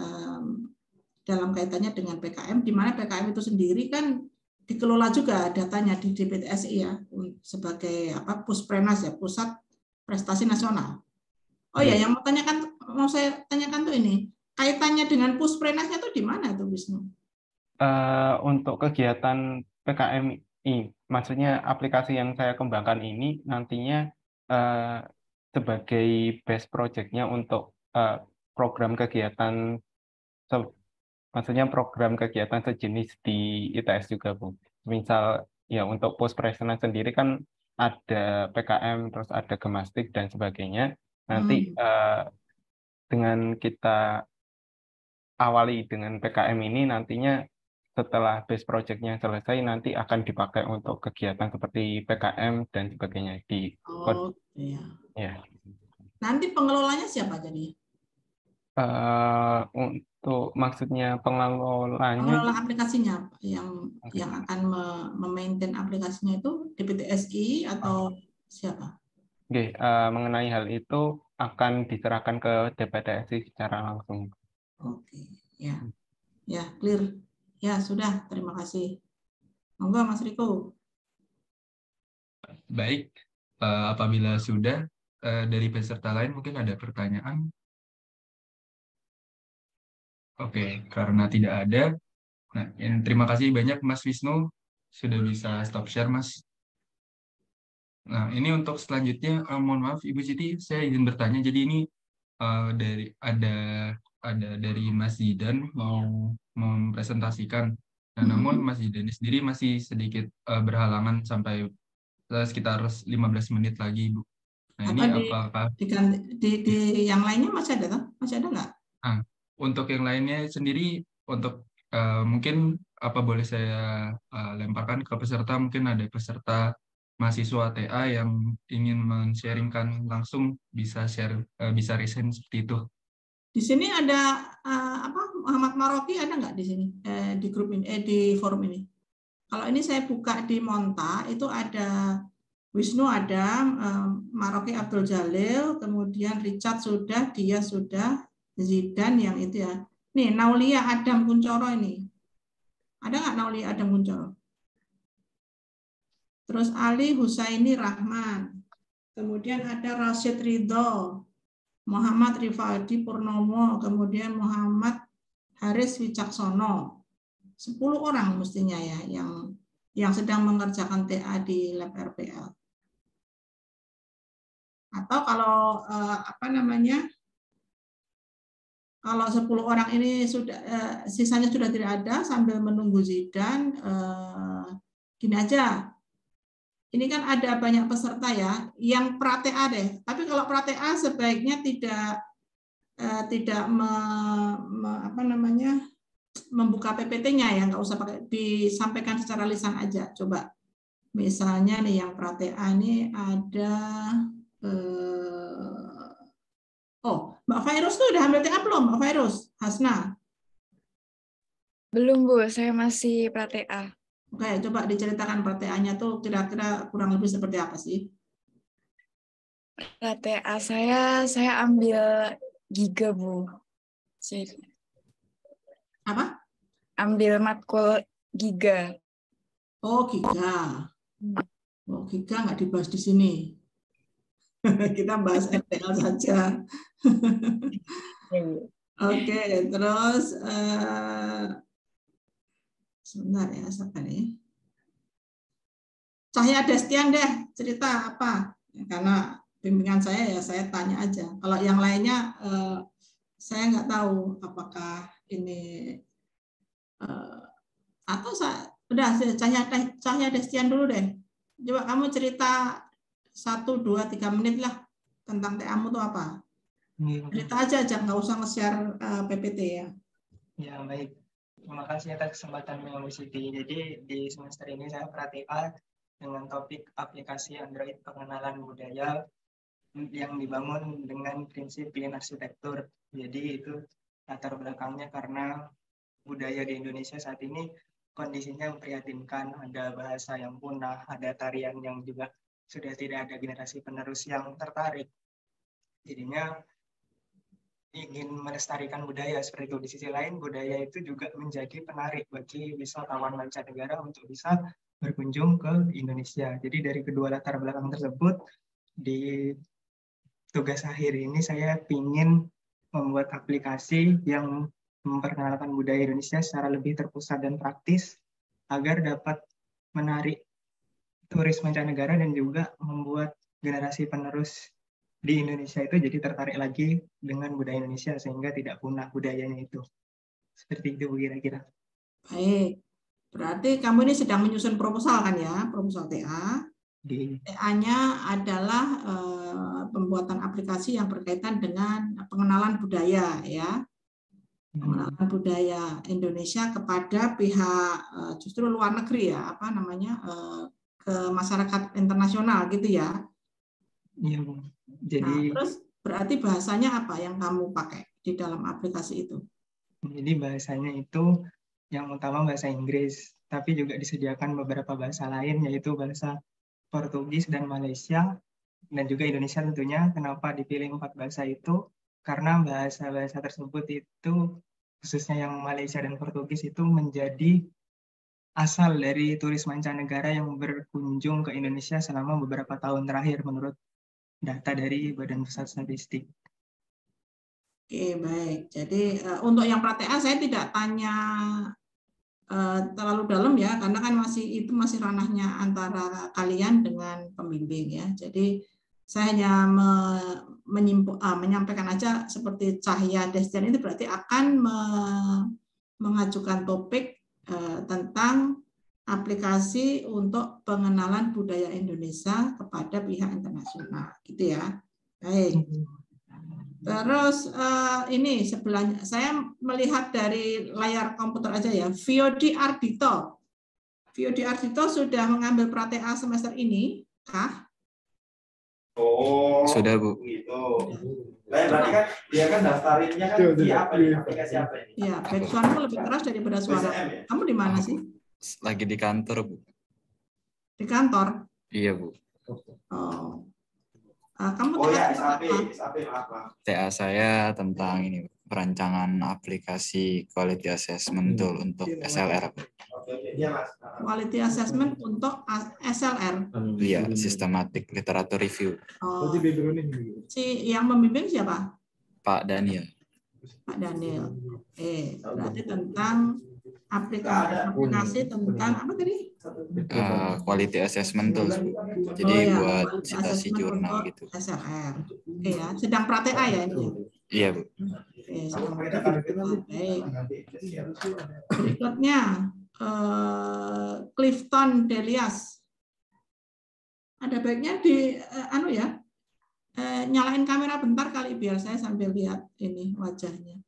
dalam kaitannya dengan PKM, di mana PKM itu sendiri kan dikelola juga datanya di DPTSI ya sebagai Pusprenas ya, pusat prestasi nasional. Oh ya, yang mau saya tanyakan tuh ini, kaitannya dengan Pusprenasnya tuh di mana tuh Wisnu? Untuk kegiatan PKMI, maksudnya aplikasi yang saya kembangkan ini nantinya sebagai best project-nya untuk program kegiatan, maksudnya program kegiatan sejenis di ITS juga, Bu. Misal ya untuk Pusprenasnya sendiri kan ada PKM, terus ada Gemastik dan sebagainya. Nanti dengan kita awali dengan PKM ini nantinya setelah base project-nya selesai nanti akan dipakai untuk kegiatan seperti PKM dan sebagainya di Oh iya. ya. Nanti pengelolanya siapa jadi? Untuk maksudnya pengelolanya, Pengelola aplikasinya yang akan memaintain aplikasinya itu DPTSI atau siapa? Oke, mengenai hal itu akan diserahkan ke DPTSI secara langsung. Oke, ya clear. Ya sudah, terima kasih. Monggo Mas Riko. Baik, apabila sudah dari peserta lain mungkin ada pertanyaan. Oke, karena tidak ada. Nah, terima kasih banyak Mas Wisnu sudah bisa stop share, Mas. Nah, ini untuk selanjutnya, mohon maaf Ibu Siti, saya izin bertanya. Jadi ini dari ada dari Mas Zidan mau mempresentasikan. Nah, namun Mas Zidan sendiri masih sedikit berhalangan sampai sekitar 15 menit lagi, Bu. Nah, ini apakah di yang lainnya masih ada, masih ada nggak? Nah, untuk yang lainnya sendiri, untuk mungkin apa boleh saya lemparkan ke peserta, mungkin ada peserta mahasiswa TA yang ingin men-sharingkan langsung, bisa share, bisa resign seperti itu. Di sini ada Muhammad Maroki ada nggak di sini di grup ini di forum ini? Kalau ini saya buka di Monta itu ada Wisnu, ada Maroki Abdul Jalil, kemudian Richard sudah, dia sudah, Zidan yang itu ya. Nih Naulia Adam Kuncoro ini. Ada nggak Naulia Adam Kuncoro? Terus Ali Husaini Rahman. Kemudian ada Rashid Ridho, Muhammad Rifaldi Purnomo, kemudian Muhammad Haris Wicaksono. 10 orang mestinya ya yang sedang mengerjakan TA di lab RPL. Atau kalau kalau 10 orang ini sudah sisanya sudah tidak ada sambil menunggu Zidan, gini aja. Ini kan ada banyak peserta ya, yang pra-TA deh. Tapi kalau pra-TA sebaiknya tidak membuka PPT-nya ya, nggak usah pakai, disampaikan secara lisan aja. Coba misalnya nih yang pra-TA ini ada Mbak Virus tuh udah ambil TA belum, Mbak Virus? Hasna? Belum, Bu. Saya masih pra-TA. Oke, coba diceritakan pra-TA-nya tuh kira-kira kurang lebih seperti apa sih? Pra-TA saya ambil Giga, Bu. Apa? Ambil matkul Giga. Oh, Giga. Oh, Giga nggak dibahas di sini. Kita bahas RPL saja. Oke, terus sebentar ya, siapa nih? Cahya Destian deh, cerita apa? Karena bimbingan saya ya saya tanya aja. Kalau yang lainnya saya nggak tahu apakah ini atau udah Cahya Destian dulu deh. Coba kamu cerita 1, 2, 3 menit lah tentang TA-mu itu apa? Cerita aja, nggak usah nge-share PPT ya. Ya, baik. Terima kasih atas kesempatannya, Bu Siti. Jadi di semester ini saya pra-TA dengan topik aplikasi Android pengenalan budaya yang dibangun dengan prinsip Lean arsitektur. Jadi itu latar belakangnya karena budaya di Indonesia saat ini kondisinya memprihatinkan, ada bahasa yang punah, ada tarian yang juga sudah tidak ada generasi penerus yang tertarik. Jadinya ingin melestarikan budaya seperti itu. Di sisi lain, budaya itu juga menjadi penarik bagi wisatawan mancanegara untuk bisa berkunjung ke Indonesia. Jadi dari kedua latar belakang tersebut tugas akhir ini saya ingin membuat aplikasi yang memperkenalkan budaya Indonesia secara lebih terpusat dan praktis agar dapat menarik turis mancanegara dan juga membuat generasi penerus di Indonesia itu jadi tertarik lagi dengan budaya Indonesia sehingga tidak punah budayanya itu. Seperti itu kira-kira. Baik, berarti kamu ini sedang menyusun proposal kan ya, proposal TA. TA-nya adalah pembuatan aplikasi yang berkaitan dengan pengenalan budaya ya. Pengenalan budaya Indonesia kepada pihak justru luar negeri ya, apa namanya, ke masyarakat internasional gitu ya. Iya, Bu. Jadi terus berarti bahasanya apa yang kamu pakai di dalam aplikasi itu? Jadi bahasanya itu yang utama bahasa Inggris, tapi juga disediakan beberapa bahasa lain yaitu bahasa Portugis dan Malaysia dan juga Indonesia tentunya. Kenapa dipilih 4 bahasa itu? Karena bahasa-bahasa tersebut itu khususnya yang Malaysia dan Portugis itu menjadi asal dari turis mancanegara yang berkunjung ke Indonesia selama beberapa tahun terakhir menurut data dari Badan Pusat Statistik. Oke, baik. Jadi untuk yang pra-TA saya tidak tanya terlalu dalam ya, karena kan itu masih ranahnya antara kalian dengan pembimbing ya. Jadi saya hanya menyampaikan aja seperti Cahya Destian itu berarti akan mengajukan topik tentang aplikasi untuk pengenalan budaya Indonesia kepada pihak internasional, gitu ya. Baik. Terus ini sebelahnya saya melihat dari layar komputer aja ya. Viodi Ardito. Viodi Ardito sudah mengambil pra-TA semester ini, kah? Oh, sudah, Bu. Gitu. Berarti kan dia kan daftarinnya kan di apa nih? Aplikasi apa ini? Ya, backsoundmu lebih keras daripada suara. Kamu di mana sih? Lagi di kantor, Bu. Di kantor? Iya, Bu. Oh. Kamu SAP, maaf. TA saya tentang ini, perancangan aplikasi quality assessment tool untuk SLR. Iya, Mas. Quality assessment untuk SLR. Iya, systematic literature review. Oh. Si yang membimbing siapa? Pak Daniel. Pak Daniel. Berarti tentang aplikasi tentang apa tadi? Quality assessment tools, Bu. Jadi buat citasi jurnal gitu. SLR. Oke ya, sedang pra-TA ya ini. Iya, Bu. Oke, sedang pra-TA. Baik. Berikutnya Clifton Delias. Ada baiknya di nyalain kamera bentar kali biar saya sambil lihat ini wajahnya.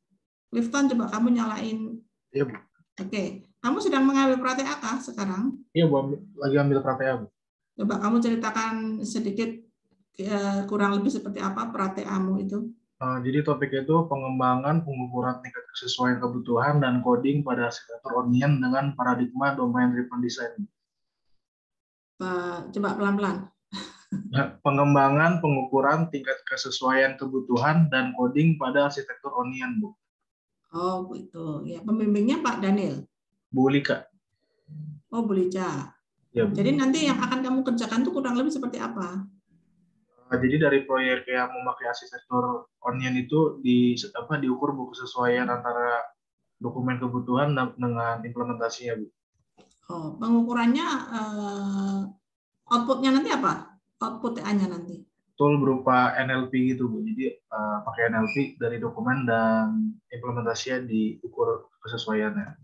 Clifton, coba kamu nyalain. Iya, Bu. Oke, kamu sedang mengambil pra-TA kah sekarang? Iya, Bu, lagi ambil pra-TA, Bu. Coba kamu ceritakan sedikit kurang lebih seperti apa pra-TA-mu itu. Jadi topik itu pengembangan pengukuran tingkat kesesuaian kebutuhan dan coding pada arsitektur Onion dengan paradigma domain driven design. Coba pelan-pelan. Pengembangan pengukuran tingkat kesesuaian kebutuhan dan coding pada arsitektur Onion, Bu. Oh, gitu. Ya, pembimbingnya Pak Daniel. Bu Lika. Oh, Bu Lica. Ya, Bu. Jadi nanti yang akan kamu kerjakan itu kurang lebih seperti apa? Jadi dari proyek yang memakai arsitektur Onion itu diukur Bu kesesuaian antara dokumen kebutuhan dengan implementasinya, Bu. Oh, pengukurannya outputnya nanti apa? Output TA-nya nanti? Tool berupa NLP gitu, Bu. Jadi pakai NLP dari dokumen dan implementasinya diukur kesesuaiannya.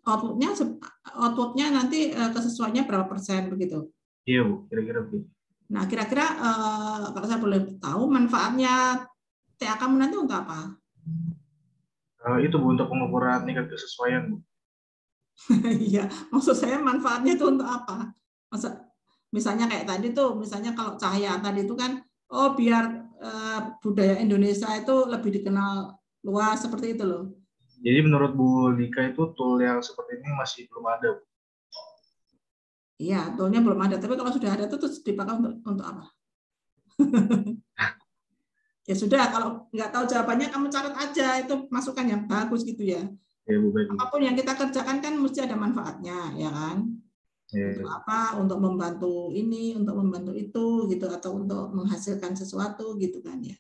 Outputnya nanti kesesuaiannya berapa persen begitu? Iya, Bu, kira-kira begitu. Nah, kira-kira kalau saya boleh tahu manfaatnya TA kamu nanti untuk apa? Itu, Bu, untuk pengukuran tingkat kesesuaian, Bu. Iya, maksud saya manfaatnya itu untuk apa? Misalnya kayak tadi tuh, misalnya kalau Cahya tadi itu kan, biar budaya Indonesia itu lebih dikenal luas seperti itu loh. Jadi menurut Bu Lika itu tool yang seperti ini masih belum ada, Bu. Iya, toolnya belum ada. Tapi kalau sudah ada itu terus dipakai untuk apa? Ya sudah, kalau nggak tahu jawabannya kamu catat aja, itu masukan yang bagus gitu ya. Ya, Bu, baik. Apapun yang kita kerjakan kan mesti ada manfaatnya, ya kan? Untuk apa? Untuk membantu ini, untuk membantu itu, gitu, atau untuk menghasilkan sesuatu, gitu kan ya.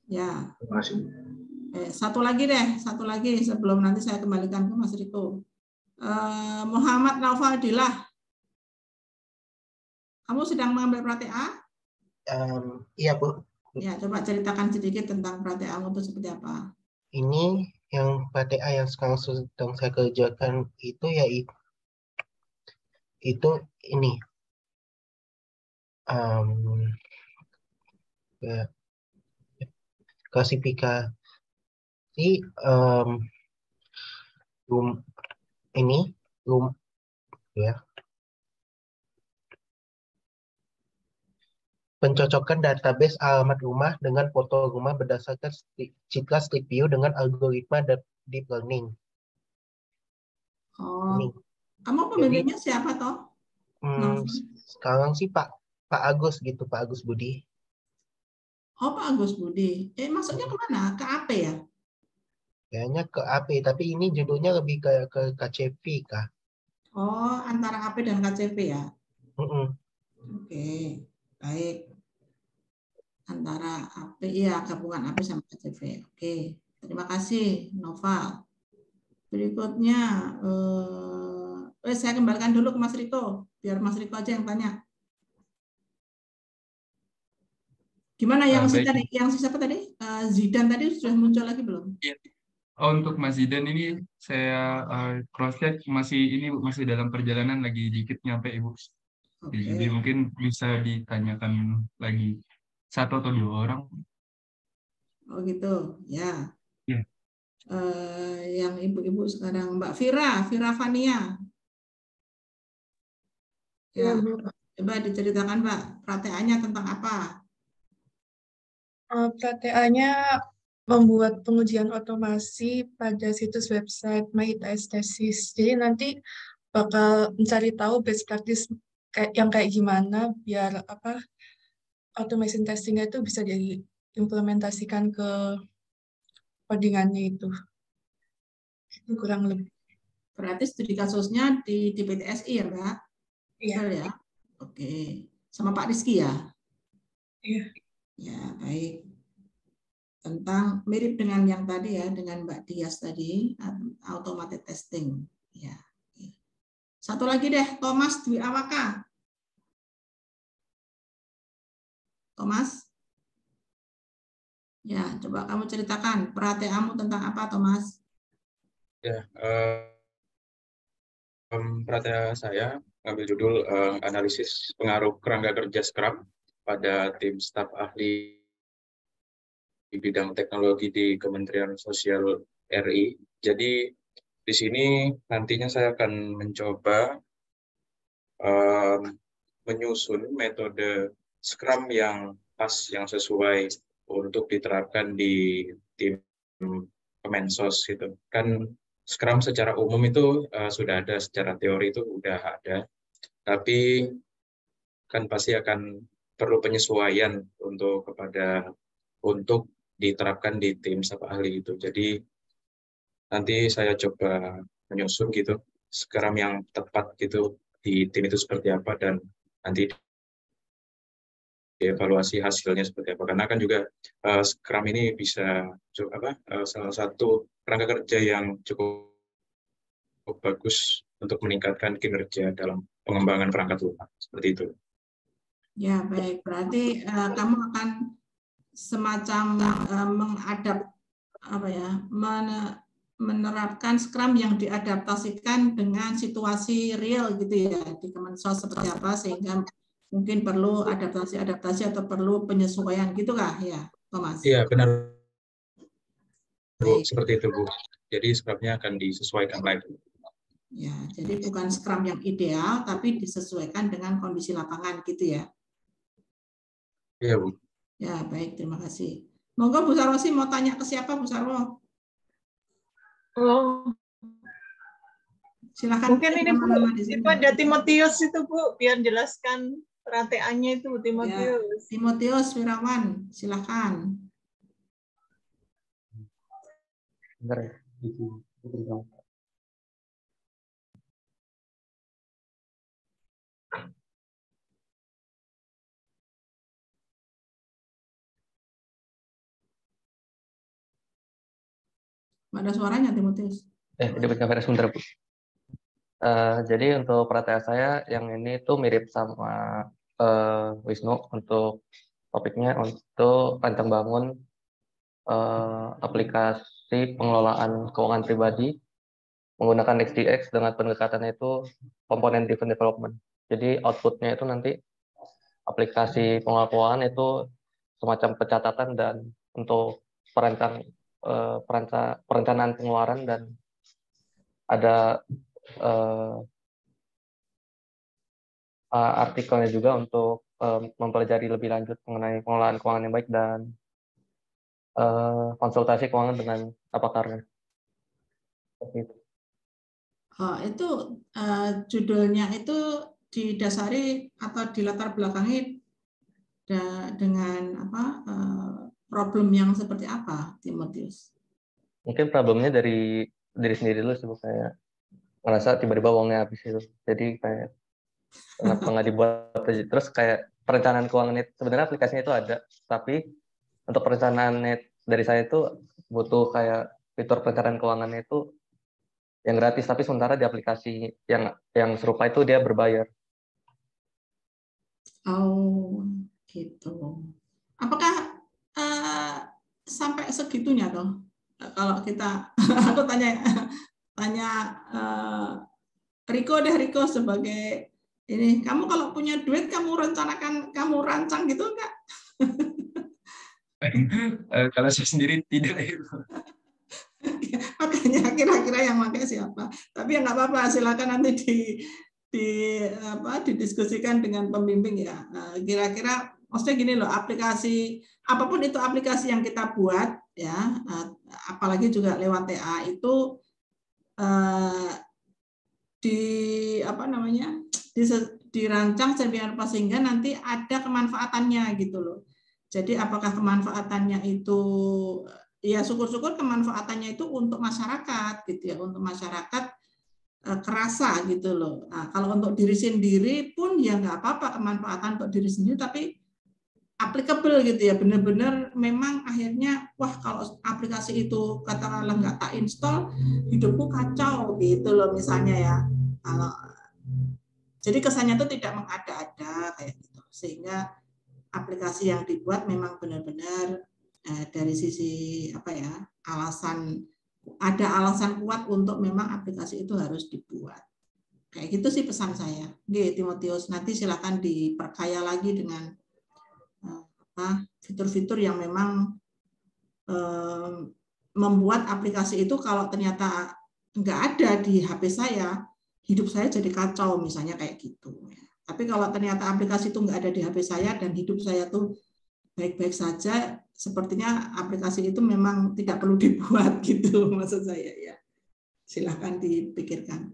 Ya. Terima kasih. Satu lagi sebelum nanti saya kembalikan ke Mas Riko. Muhammad Naufaldillah, kamu sedang mengambil pra-TA? Iya, Bu. Ya, coba ceritakan sedikit tentang pra-TA itu seperti apa. Ini yang pra-TA yang sekarang sedang saya kerjakan itu ya itu ini ya, klasifikasi ya, pencocokan database alamat rumah dengan foto rumah berdasarkan citra Street View dengan algoritma deep learning. Oh, kamu pembimbingnya siapa toh? Sekarang sih Pak Agus gitu, Pak Agus Budi. Oh, Pak Agus Budi. Maksudnya kemana? Ke AP ya? Kayaknya ke AP, tapi ini judulnya lebih kayak ke KCP kah? Oh, antara AP dan KCP ya? Oke, baik. Antara AP, ya gabungan AP sama KCP. Oke, terima kasih Noval. Berikutnya, saya kembalikan dulu ke Mas Riko, biar Mas Riko aja yang tanya. Gimana yang siapa tadi? Zidan tadi sudah muncul lagi belum? Oh, untuk Mas Zidan ini saya cross check masih dalam perjalanan, lagi dikit nyampe Ibu. Jadi mungkin bisa ditanyakan lagi 1 atau 2 orang. Oh gitu, ya. Yeah. Yang ibu-ibu sekarang Mbak Vira Fania. Ya, coba diceritakan Mbak, pra-TA-nya tentang apa? Pra-TA-nya membuat pengujian otomasi pada situs website MyITS Thesis. Jadi nanti bakal mencari tahu best practice yang kayak gimana biar automation testingnya itu bisa diimplementasikan ke codingannya itu. Kurang lebih. Berarti studi kasusnya di PTSI ya, Mbak? Iya. Ya? Oke. Sama Pak Rizky ya? Iya. Ya, baik. Tentang mirip dengan yang tadi ya, dengan Mbak Dias tadi, automated testing. Ya. Satu lagi deh, Thomas Dwi Awaka. Thomas? Ya, coba kamu ceritakan pra-TA-mu tentang apa, Thomas? Ya, pra-TA saya ngambil judul analisis pengaruh kerangka kerja Scrum pada tim staf ahli di bidang teknologi di Kementerian Sosial RI. Jadi di sini nantinya saya akan mencoba menyusun metode Scrum yang pas, yang sesuai untuk diterapkan di tim Kemensos gitu. Kan Scrum secara umum itu sudah ada, secara teori itu udah ada, tapi kan pasti akan perlu penyesuaian untuk diterapkan di tim staf ahli itu. Jadi nanti saya coba menyusun gitu Scrum yang tepat gitu di tim itu seperti apa, dan nanti dievaluasi hasilnya seperti apa. Karena kan juga Scrum ini bisa salah satu kerangka kerja yang cukup bagus untuk meningkatkan kinerja dalam pengembangan perangkat lunak, seperti itu. Ya, baik. Berarti kamu akan semacam menerapkan Scrum yang diadaptasikan dengan situasi real gitu ya, di Kemensos seperti apa, sehingga mungkin perlu adaptasi atau perlu penyesuaian gitu kah ya, Thomas? Iya, benar. Bu, seperti itu, Bu. Jadi Scrum-nya akan disesuaikan lagi. Ya, jadi bukan Scrum yang ideal, tapi disesuaikan dengan kondisi lapangan gitu ya? Iya, Bu. Ya, baik. Terima kasih. Monggo Bu Sarwosi mau tanya ke siapa, Bu Sarwo? Oh. Silakan. Mungkin ini Bu, ada Timotius itu Bu, biar jelaskan pra-TA-nya itu, Timotius. Ya, Timotius Wirawan, silakan. Ada suaranya, Timotius. Dapat kamera sebentar, Bu. Jadi untuk pratea saya yang ini tuh mirip sama Wisnu untuk topiknya untuk rancang bangun aplikasi pengelolaan keuangan pribadi menggunakan XDX dengan pendekatannya itu component driven development. Jadi outputnya itu nanti aplikasi pengelolaan keuangan itu semacam pencatatan dan untuk perencanaan pengeluaran, dan ada artikelnya juga untuk mempelajari lebih lanjut mengenai pengelolaan keuangan yang baik dan konsultasi keuangan dengan pakarnya. Seperti itu. Itu judulnya itu didasari atau dilatar belakangi dengan problem yang seperti apa, Timotius? Mungkin problemnya dari diri sendiri dulu sih, kayak merasa tiba-tiba uangnya habis itu. Jadi kayak kenapa nggak dibuat aja. Terus kayak perencanaan keuangan itu sebenarnya aplikasinya itu ada, tapi untuk perencanaan dari saya itu butuh kayak fitur perencanaan keuangannya itu yang gratis, tapi sementara di aplikasi yang serupa itu dia berbayar. Oh, gitu. Apakah sampai segitunya toh? Kalau kita, aku tanya Riko sebagai ini, kamu kalau punya duit kamu rancang gitu enggak? Kalau saya sendiri tidak. Makanya kira-kira yang pakai siapa? Tapi ya nggak apa-apa, silakan nanti didiskusikan dengan pembimbing ya. Kira-kira maksudnya gini loh, aplikasi apapun itu aplikasi yang kita buat ya, apalagi juga lewat TA itu dirancang sehingga nanti ada kemanfaatannya gitu loh. Jadi apakah kemanfaatannya itu ya syukur-syukur kemanfaatannya itu untuk masyarakat gitu ya, untuk masyarakat kerasa gitu loh. Nah, kalau untuk diri sendiri pun ya nggak apa-apa kemanfaatan untuk diri sendiri, tapi applicable gitu ya, benar-benar memang akhirnya wah kalau aplikasi itu katakanlah nggak tak install hidupku kacau gitu loh misalnya ya. Kalau jadi kesannya itu tidak mengada-ada kayak gitu, sehingga aplikasi yang dibuat memang benar-benar dari sisi ada alasan kuat untuk memang aplikasi itu harus dibuat. Kayak gitu sih pesan saya. Oke, Timotius, nanti silakan diperkaya lagi dengan fitur-fitur yang memang membuat aplikasi itu kalau ternyata nggak ada di HP saya, hidup saya jadi kacau misalnya kayak gitu. Tapi kalau ternyata aplikasi itu nggak ada di HP saya dan hidup saya tuh baik-baik saja, sepertinya aplikasi itu memang tidak perlu dibuat gitu maksud saya ya. Silahkan dipikirkan.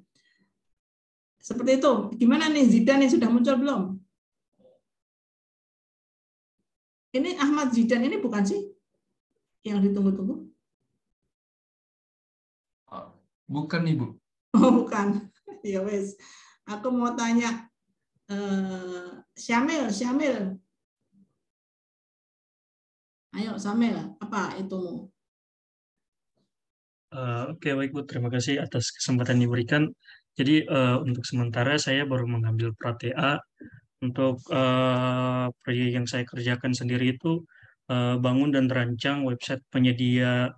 Seperti itu. Gimana nih Zidan yang sudah muncul belum? Ini Ahmad Zidan ini bukan sih yang ditunggu-tunggu? Bukan Ibu. Oh bukan. Ya wes. Aku mau tanya Syamil. Ayo Samil, apa itu? Oke, baik Bu, terima kasih atas kesempatan yang diberikan. Jadi untuk sementara saya baru mengambil pra-TA. Untuk proyek yang saya kerjakan sendiri itu bangun dan terancang website penyedia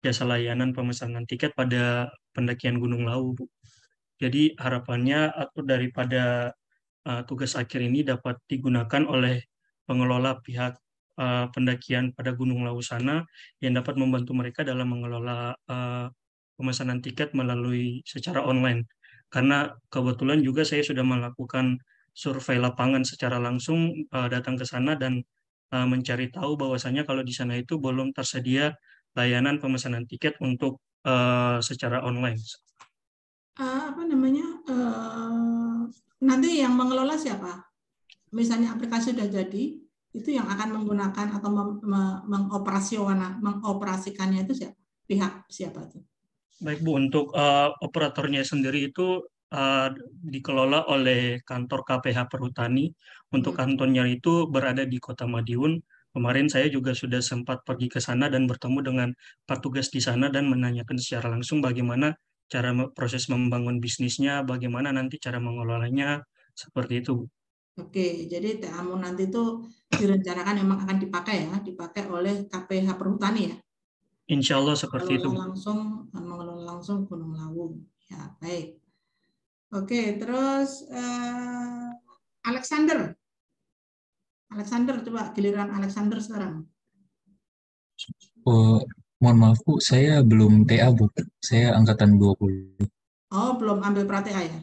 jasa layanan pemesanan tiket pada pendakian Gunung Lawu, Bu. Jadi harapannya atau daripada tugas akhir ini dapat digunakan oleh pengelola pihak pendakian pada Gunung Lawu sana yang dapat membantu mereka dalam mengelola pemesanan tiket melalui secara online. Karena kebetulan juga saya sudah melakukan survei lapangan secara langsung, datang ke sana dan mencari tahu bahwasanya kalau di sana itu belum tersedia layanan pemesanan tiket untuk secara online. Nanti yang mengelola siapa? Misalnya aplikasi sudah jadi, itu yang akan menggunakan atau mengoperasikannya itu siapa? Pihak siapa itu? Baik Bu, untuk operatornya sendiri itu dikelola oleh kantor KPH Perhutani. Untuk kantornya itu berada di Kota Madiun. Kemarin saya juga sudah sempat pergi ke sana dan bertemu dengan petugas di sana dan menanyakan secara langsung bagaimana cara proses membangun bisnisnya, bagaimana nanti cara mengelolanya, seperti itu, Bu. Oke, jadi TAMU nanti itu direncanakan memang akan dipakai oleh KPH Perhutani ya. Insya Allah seperti itu. Mengelola langsung Gunung Lawu. Ya, baik. Oke, terus Alexander. Alexander, coba giliran Alexander sekarang. Oh, mohon maaf Bu, saya belum TA Bu. Saya angkatan 20. Oh, belum ambil pra-TA ya?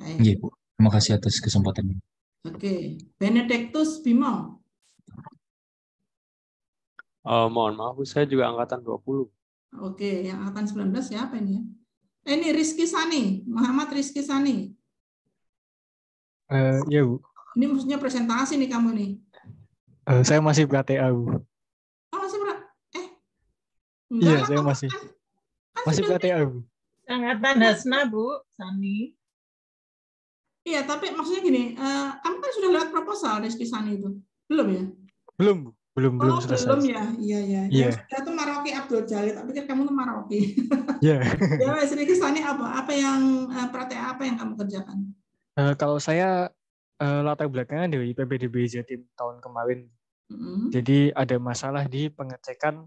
Baik. Iya Bu, terima kasih atas kesempatannya. Oke, Benedictus Bimo. Mohon maaf Bu, saya juga angkatan 20. Oke, yang angkatan 19 siapa ini ya? Ini Rizky Sani, Muhammad Rizky Sani. Iya Bu. Ini maksudnya presentasi nih kamu nih. Saya masih pra-TA Bu. Oh, masih Iya, saya masih pra-TA Bu. Angkatan Hasna Bu, Sani. Iya, tapi maksudnya gini, kamu kan sudah lewat proposal Rizky Sani itu, belum ya? Belum Bu, belum selesai. Belum ya, iya. Yang sudah tuh Maroki Abdul Jalil, tapi kan kamu tuh Maroki. Iya. Ya, Rizky Sani apa yang pra-TA apa yang kamu kerjakan? Kalau saya latar belakangnya dari PPDB Jatim tahun kemarin. Jadi ada masalah di pengecekan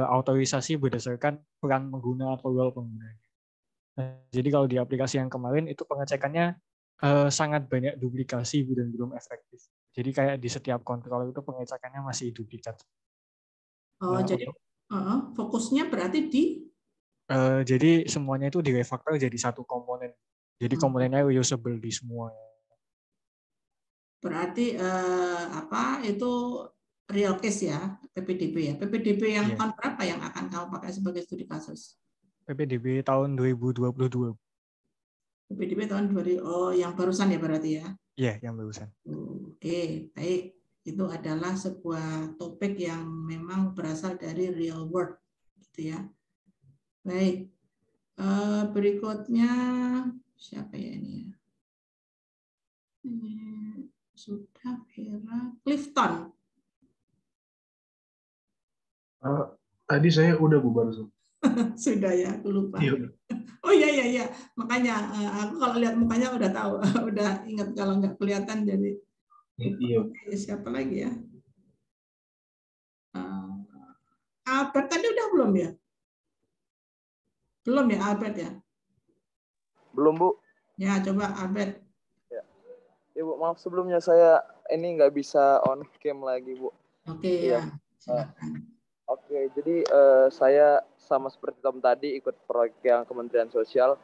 autorisasi berdasarkan peran pengguna atau role pengguna. Jadi kalau di aplikasi yang kemarin itu pengecekannya sangat banyak duplikasi dan belum efektif. Jadi kayak di setiap kontrol itu pengecekannya masih duplikat. Jadi fokusnya berarti di? Jadi semuanya itu direfactor jadi satu komponen. Jadi komponennya reusable di semua. Berarti itu real case ya, PPDB ya. PPDB yang tahun berapa yang akan kamu pakai sebagai studi kasus? PPDB tahun 2022. PPDB tahun 2000, yang barusan ya berarti ya? Iya, yang barusan. Oke, baik. Itu adalah sebuah topik yang memang berasal dari real world, gitu ya. Baik. Berikutnya siapa ya ini ya? Sudah Vera Clifton. Tadi saya udah bubar. Sudah ya, aku lupa. Iya. Oh iya. Makanya aku kalau lihat mukanya udah tahu, udah ingat kalau nggak kelihatan jadi. Iya. Oke, siapa lagi ya? Albert tadi udah belum ya? Belum ya Albert ya? Belum Bu. Ya coba Albert. Ya Bu, maaf sebelumnya saya ini nggak bisa on cam lagi Bu. Oke ya. Oke, jadi saya sama seperti Tom tadi ikut proyek yang Kementerian Sosial,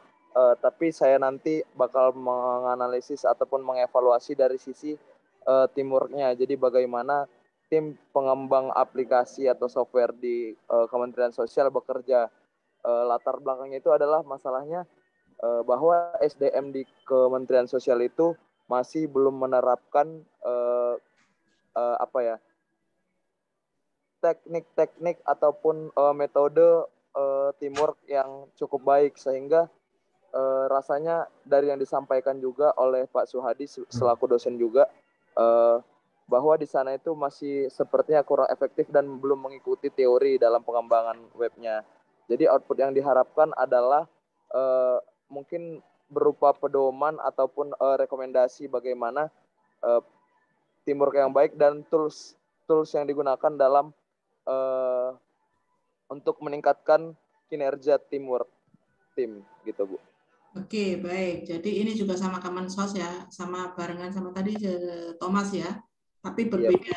tapi saya nanti bakal menganalisis ataupun mengevaluasi dari sisi teamwork-nya. Jadi bagaimana tim pengembang aplikasi atau software di Kementerian Sosial bekerja. Latar belakangnya itu adalah masalahnya bahwa SDM di Kementerian Sosial itu masih belum menerapkan teknik-teknik ataupun metode teamwork yang cukup baik, sehingga rasanya dari yang disampaikan juga oleh Pak Suhadi selaku dosen juga bahwa di sana itu masih sepertinya kurang efektif dan belum mengikuti teori dalam pengembangan webnya. Jadi output yang diharapkan adalah mungkin berupa pedoman ataupun rekomendasi bagaimana teamwork yang baik dan tools yang digunakan dalam untuk meningkatkan kinerja teamwork tim gitu Bu. Oke, baik. Jadi ini juga sama Kemensos ya, sama barengan sama tadi Thomas ya, tapi berbeda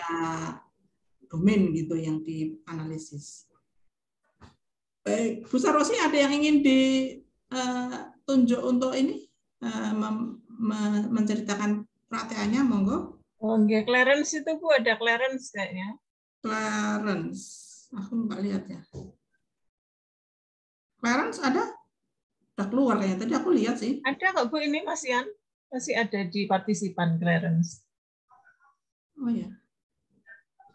domain gitu yang dianalisis. Baik, Bu Sarosi ada yang ingin ditunjuk untuk ini menceritakan pra-TA-nya, monggo. Oke, Clarence itu Bu, ada Clarence kayaknya. Clarence, aku nggak lihat ya. Clarence ada? Udah keluar kayaknya. Tadi aku lihat sih. Ada kok Bu, ini masih ada di partisipan Clarence. Oh ya.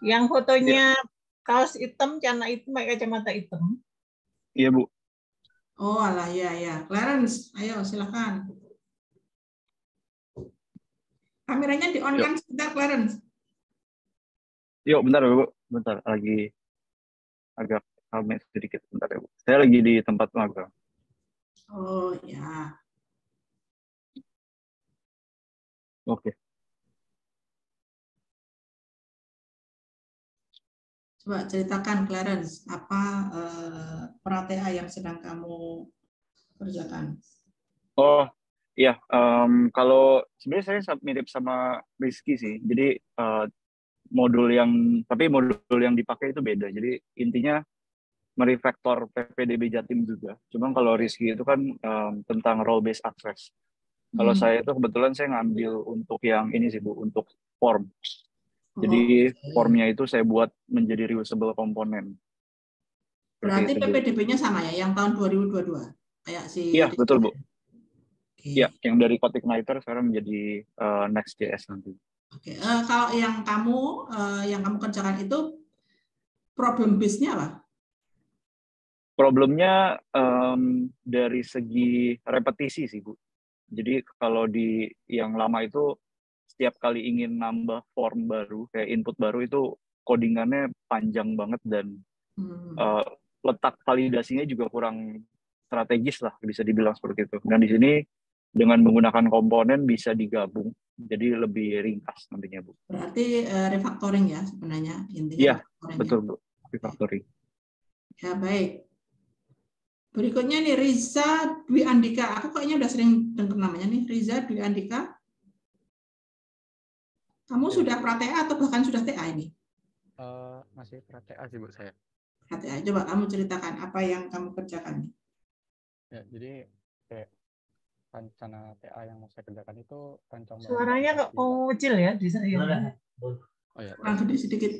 Yang fotonya kaos hitam, celana hitam, pakai kacamata hitam. Iya Bu. Oh alah ya. Clarence, ayo silakan. Kameranya di on kan sebentar Clarence. Yuk, bentar ya, Bu. Bentar, lagi agak rame sedikit. Bentar ya, Bu. Saya lagi di tempat magang. Oh ya. Oke. Coba ceritakan Clarence, apa pra-TA yang sedang kamu kerjakan? Oh, iya. Kalau sebenarnya saya mirip sama Rizky sih. Jadi tapi modul yang dipakai itu beda. Jadi intinya merefactor PPDB Jatim juga. Cuman kalau Rizky itu kan tentang role based access. Kalau saya itu kebetulan saya ngambil untuk yang ini sih Bu, untuk form. Jadi formnya itu saya buat menjadi reusable komponen. Berarti PPDB-nya sama ya, yang tahun 2022? Kayak si Iya, betul Bu. Iya, yang dari CodeIgniter sekarang menjadi Next.js nanti. Oke. Kalau yang kamu kerjakan itu problem base-nya apa? Problemnya dari segi repetisi sih Bu. Jadi kalau di yang lama itu setiap kali ingin nambah form baru, kayak input baru itu codingannya panjang banget dan letak validasinya juga kurang strategis lah, bisa dibilang seperti itu. Dan di sini dengan menggunakan komponen bisa digabung, jadi lebih ringkas nantinya Bu. Berarti refactoring ya sebenarnya intinya. Iya, betul Bu, refactoring. Ya baik. Berikutnya nih Riza Dwi Andika. Aku kayaknya udah sering dengar namanya nih, Riza Dwi Andika. Kamu sudah pra-TA atau bahkan sudah TA ini? Masih pra-TA sih Bu saya. Pra-TA. Coba kamu ceritakan apa yang kamu kerjakan. Ya, jadi kayak rencana TA yang mau saya kerjakan itu rancang banget. Suaranya kok kecil ya di saya. Oh ya. Kurang gede sedikit.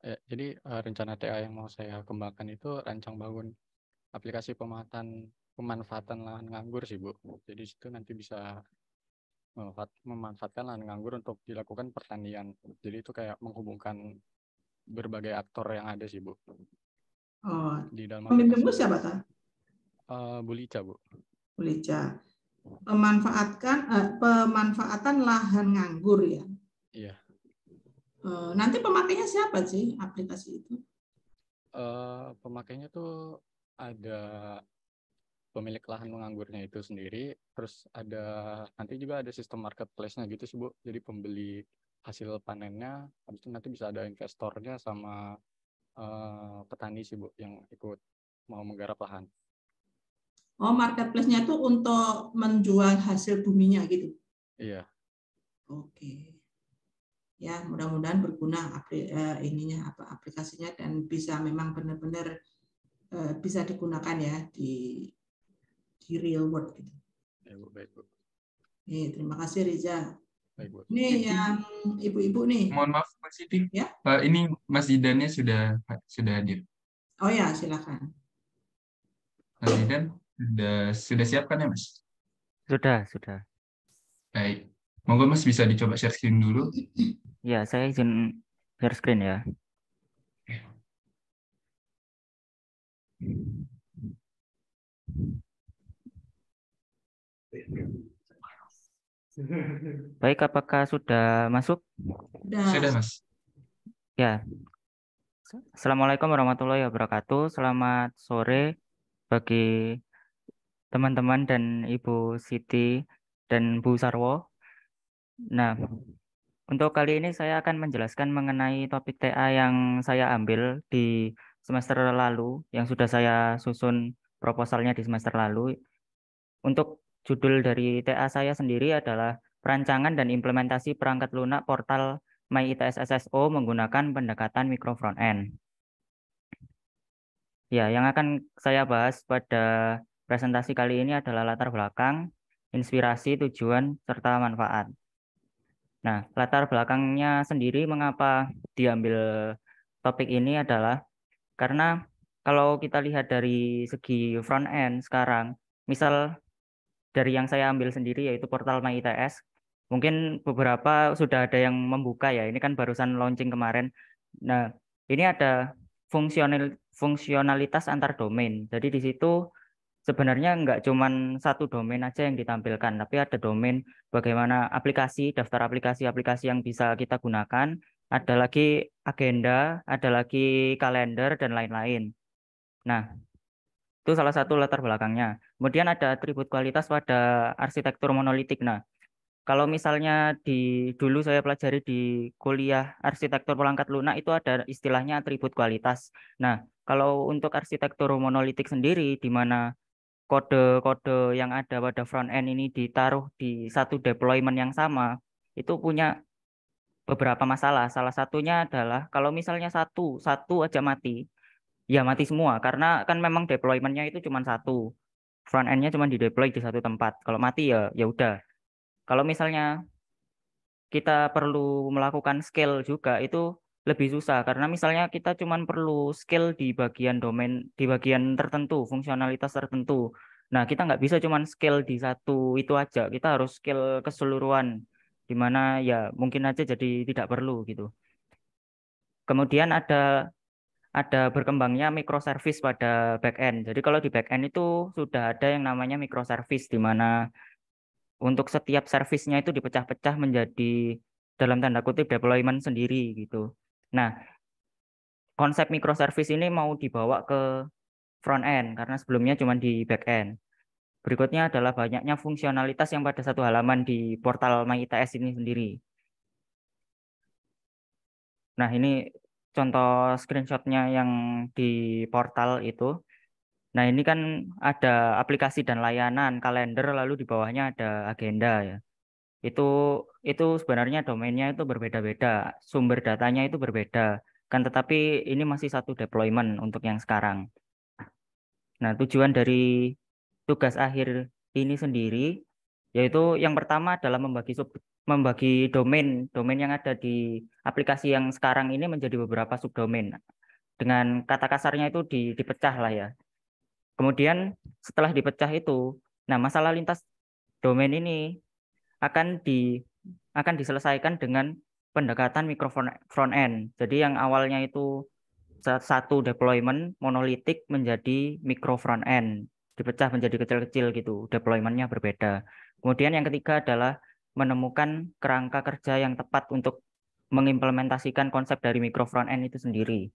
Ya, jadi rencana TA yang mau saya kembangkan itu rancang bangun aplikasi pemanfaatan lahan nganggur sih Bu. Jadi situ nanti bisa memanfaatkan lahan nganggur untuk dilakukan pertanian. Jadi itu kayak menghubungkan berbagai aktor yang ada sih Bu. Oh, di dalam pemimpinmu siapa kan? Bu Lica Bu. Bu Lica. Pemanfaatan lahan nganggur ya. Iya. Nanti pemakainya siapa sih aplikasi itu? Pemakainya tuh ada pemilik lahan menganggurnya itu sendiri, terus nanti juga ada sistem marketplace-nya gitu sih Bu. Jadi pembeli hasil panennya, habis itu nanti bisa ada investornya sama petani sih Bu yang ikut mau menggarap lahan. Oh, marketplace-nya itu untuk menjual hasil buminya gitu? Iya. Oke. Ya, mudah-mudahan berguna aplikasinya dan bisa memang benar-benar bisa digunakan ya di real world gitu. Ya, Bu, baik Bu. Terima kasih Riza. Baik Bu. Ini yang ibu-ibu nih. Mohon maaf Mas Siti. Ya. Ini Mas Zidannya sudah hadir. Oh ya, silakan. Mas Zidan sudah siap kan ya Mas? Sudah. Baik. Monggo Mas bisa dicoba share screen dulu. Ya, saya izin share screen ya. Baik, apakah sudah masuk? Sudah Mas. Ya. Assalamualaikum warahmatullahi wabarakatuh. Selamat sore bagi teman-teman dan Ibu Siti dan Bu Sarwo. Nah, untuk kali ini saya akan menjelaskan mengenai topik TA yang saya ambil di semester lalu, yang sudah saya susun proposalnya di semester lalu. Untuk judul dari TA saya sendiri adalah perancangan dan implementasi perangkat lunak portal MyITS SSO menggunakan pendekatan micro front-end. Ya, yang akan saya bahas pada presentasi kali ini adalah latar belakang, inspirasi, tujuan, serta manfaat. Nah, latar belakangnya sendiri mengapa diambil topik ini adalah karena kalau kita lihat dari segi front end sekarang, misal dari yang saya ambil sendiri yaitu portal MyITS, mungkin beberapa sudah ada yang membuka ya, ini kan barusan launching kemarin. Nah, ini ada fungsionalitas antar domain. Jadi di situ sebenarnya nggak cuma satu domain aja yang ditampilkan, tapi ada domain bagaimana daftar aplikasi-aplikasi yang bisa kita gunakan, ada lagi agenda, ada lagi kalender, dan lain-lain. Nah, itu salah satu latar belakangnya. Kemudian ada atribut kualitas pada arsitektur monolitik. Nah, kalau misalnya dulu saya pelajari di kuliah arsitektur perangkat lunak itu ada istilahnya atribut kualitas. Nah, kalau untuk arsitektur monolitik sendiri, di mana kode-kode yang ada pada front end ini ditaruh di satu deployment yang sama, itu punya beberapa masalah. Salah satunya adalah kalau misalnya satu aja mati, ya mati semua karena kan memang deploymentnya itu cuma satu, front end-nya cuma dideploy di satu tempat. Kalau mati ya udah. Kalau misalnya kita perlu melakukan scale juga itu lebih susah karena misalnya kita cuma perlu scale di bagian domain, di bagian tertentu, fungsionalitas tertentu. Nah, kita nggak bisa cuma scale di satu itu aja, kita harus scale keseluruhan, di mana ya mungkin aja jadi tidak perlu gitu. Kemudian ada berkembangnya microservice pada backend. Jadi kalau di backend itu sudah ada yang namanya microservice, di mana untuk setiap servisnya itu dipecah-pecah menjadi dalam tanda kutip deployment sendiri gitu. Nah, konsep microservice ini mau dibawa ke front end karena sebelumnya cuma di back end. Berikutnya adalah banyaknya fungsionalitas yang pada satu halaman di portal MyITS ini sendiri. Nah, ini contoh screenshotnya yang di portal itu. Nah, ini kan ada aplikasi dan layanan, kalender, lalu di bawahnya ada agenda ya. Itu sebenarnya domainnya itu berbeda-beda, sumber datanya itu berbeda, kan tetapi ini masih satu deployment untuk yang sekarang. Nah, tujuan dari tugas akhir ini sendiri yaitu yang pertama adalah membagi domain yang ada di aplikasi yang sekarang ini menjadi beberapa subdomain. Dengan kata kasarnya itu dipecah lah ya. Kemudian setelah dipecah itu, nah masalah lintas domain ini akan diselesaikan dengan pendekatan micro front end. Jadi yang awalnya itu satu deployment monolitik menjadi micro front end, dipecah menjadi kecil-kecil gitu, deploymentnya berbeda. Kemudian yang ketiga adalah menemukan kerangka kerja yang tepat untuk mengimplementasikan konsep dari micro front end itu sendiri.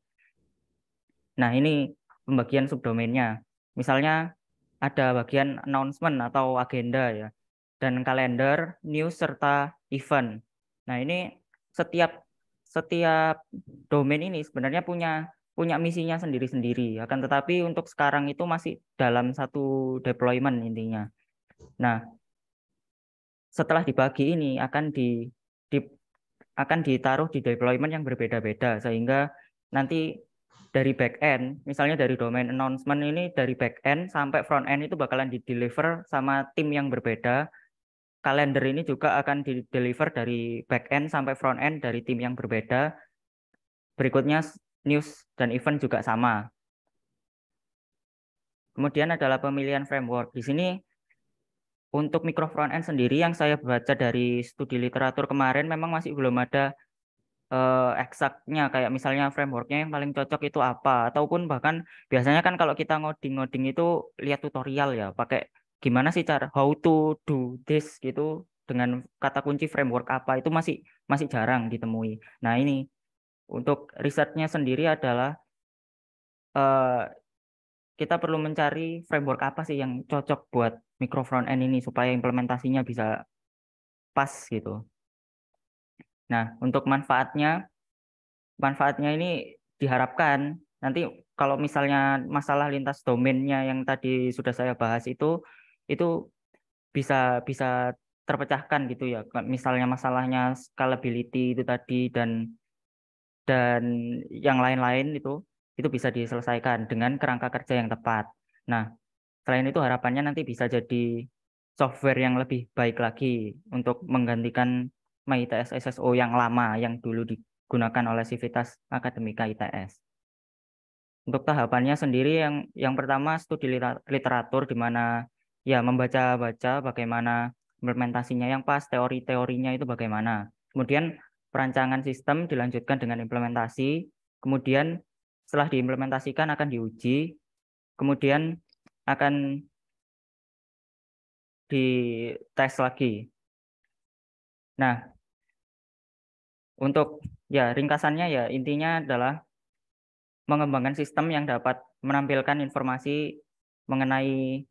Nah, ini pembagian subdomainnya. Misalnya ada bagian announcement atau agenda ya, dan kalender, news, serta event. Nah, ini setiap domain ini sebenarnya punya misinya sendiri-sendiri. Akan tetapi untuk sekarang itu masih dalam satu deployment intinya. Nah, setelah dibagi ini akan ditaruh di deployment yang berbeda-beda sehingga nanti dari back end, misalnya dari domain announcement ini dari back end sampai front end itu bakalan di-deliver sama tim yang berbeda. Kalender ini juga akan di-deliver dari back end sampai front end dari tim yang berbeda. Berikutnya news dan event juga sama. Kemudian adalah pemilihan framework. Di sini untuk micro front end sendiri yang saya baca dari studi literatur kemarin memang masih belum ada eksaknya, kayak misalnya frameworknya yang paling cocok itu apa, ataupun bahkan biasanya kan kalau kita ngoding itu lihat tutorial ya, pakai gimana sih cara how to do this gitu dengan kata kunci framework apa, itu masih jarang ditemui. Nah, ini untuk risetnya sendiri adalah kita perlu mencari framework apa sih yang cocok buat micro front end ini supaya implementasinya bisa pas gitu. Nah, untuk manfaatnya ini diharapkan nanti kalau misalnya masalah lintas domainnya yang tadi sudah saya bahas itu bisa terpecahkan gitu ya. Misalnya masalahnya scalability itu tadi dan yang lain-lain itu bisa diselesaikan dengan kerangka kerja yang tepat. Nah, selain itu harapannya nanti bisa jadi software yang lebih baik lagi untuk menggantikan MyITS SSO yang lama yang dulu digunakan oleh Civitas Akademika ITS. Untuk tahapannya sendiri yang pertama studi literatur di mana ya membaca-baca bagaimana implementasinya yang pas, teori-teorinya itu bagaimana. Kemudian perancangan sistem dilanjutkan dengan implementasi, kemudian setelah diimplementasikan akan diuji, kemudian akan dites lagi. Nah, untuk Ya, ringkasannya ya intinya adalah mengembangkan sistem yang dapat menampilkan informasi mengenai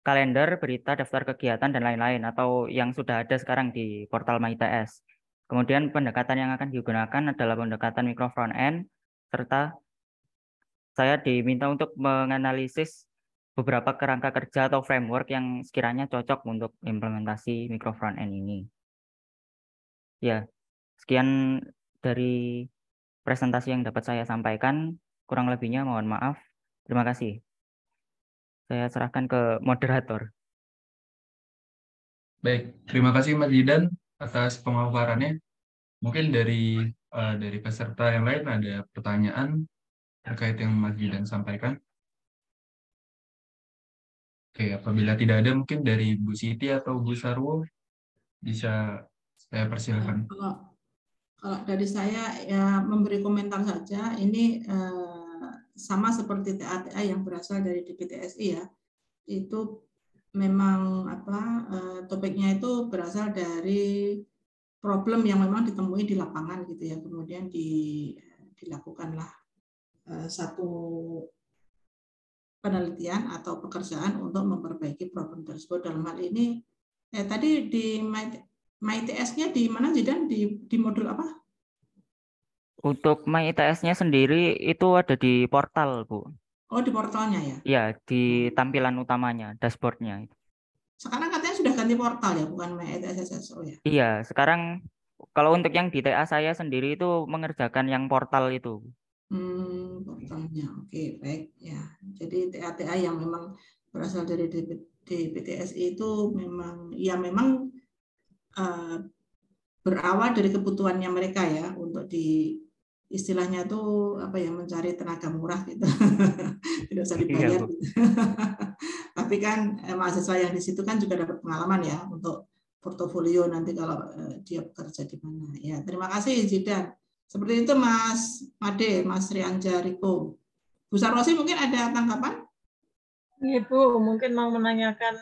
kalender, berita, daftar kegiatan, dan lain-lain, atau yang sudah ada sekarang di portal MyITS. Kemudian pendekatan yang akan digunakan adalah pendekatan micro front end, serta saya diminta untuk menganalisis beberapa kerangka kerja atau framework yang sekiranya cocok untuk implementasi micro front end ini. Ya, sekian dari presentasi yang dapat saya sampaikan. Kurang lebihnya mohon maaf. Terima kasih. Saya serahkan ke moderator. Baik, terima kasih Mas Zidan atas pemaparannya. Mungkin dari peserta yang lain ada pertanyaan terkait yang Mas Zidan sampaikan. Oke, apabila tidak ada mungkin dari Bu Siti atau Bu Sarwo bisa saya persilakan. Kalau dari saya ya memberi komentar saja, ini sama seperti TA-TA yang berasal dari DPTSI ya. Itu memang topiknya itu berasal dari problem yang memang ditemui di lapangan gitu ya. Kemudian dilakukanlah satu penelitian atau pekerjaan untuk memperbaiki problem tersebut. Dalam hal ini tadi di MyITS-nya di mana Zidan? Di modul apa? Untuk MyITS-nya sendiri itu ada di portal, Bu. Oh, di portalnya ya? Iya, di tampilan utamanya, dashboard-nya. Sekarang katanya sudah ganti portal ya, bukan MyITS SSO ya? Iya, sekarang kalau untuk yang di TA saya sendiri itu mengerjakan yang portal itu. Portalnya, oke, baik ya. Jadi TA-TA yang memang berasal dari DPTSI itu memang berawal dari kebutuhannya mereka ya untuk istilahnya tuh mencari tenaga murah gitu. Tidak usah dibayar. Gitu. Tapi kan mahasiswa yang di situ kan juga dapat pengalaman ya untuk portofolio nanti kalau dia bekerja di mana. Ya, terima kasih Zidan. Seperti itu Mas Made, Mas Rianja Riko. Bu Sarwosi mungkin ada tanggapan? Iya Bu, mungkin mau menanyakan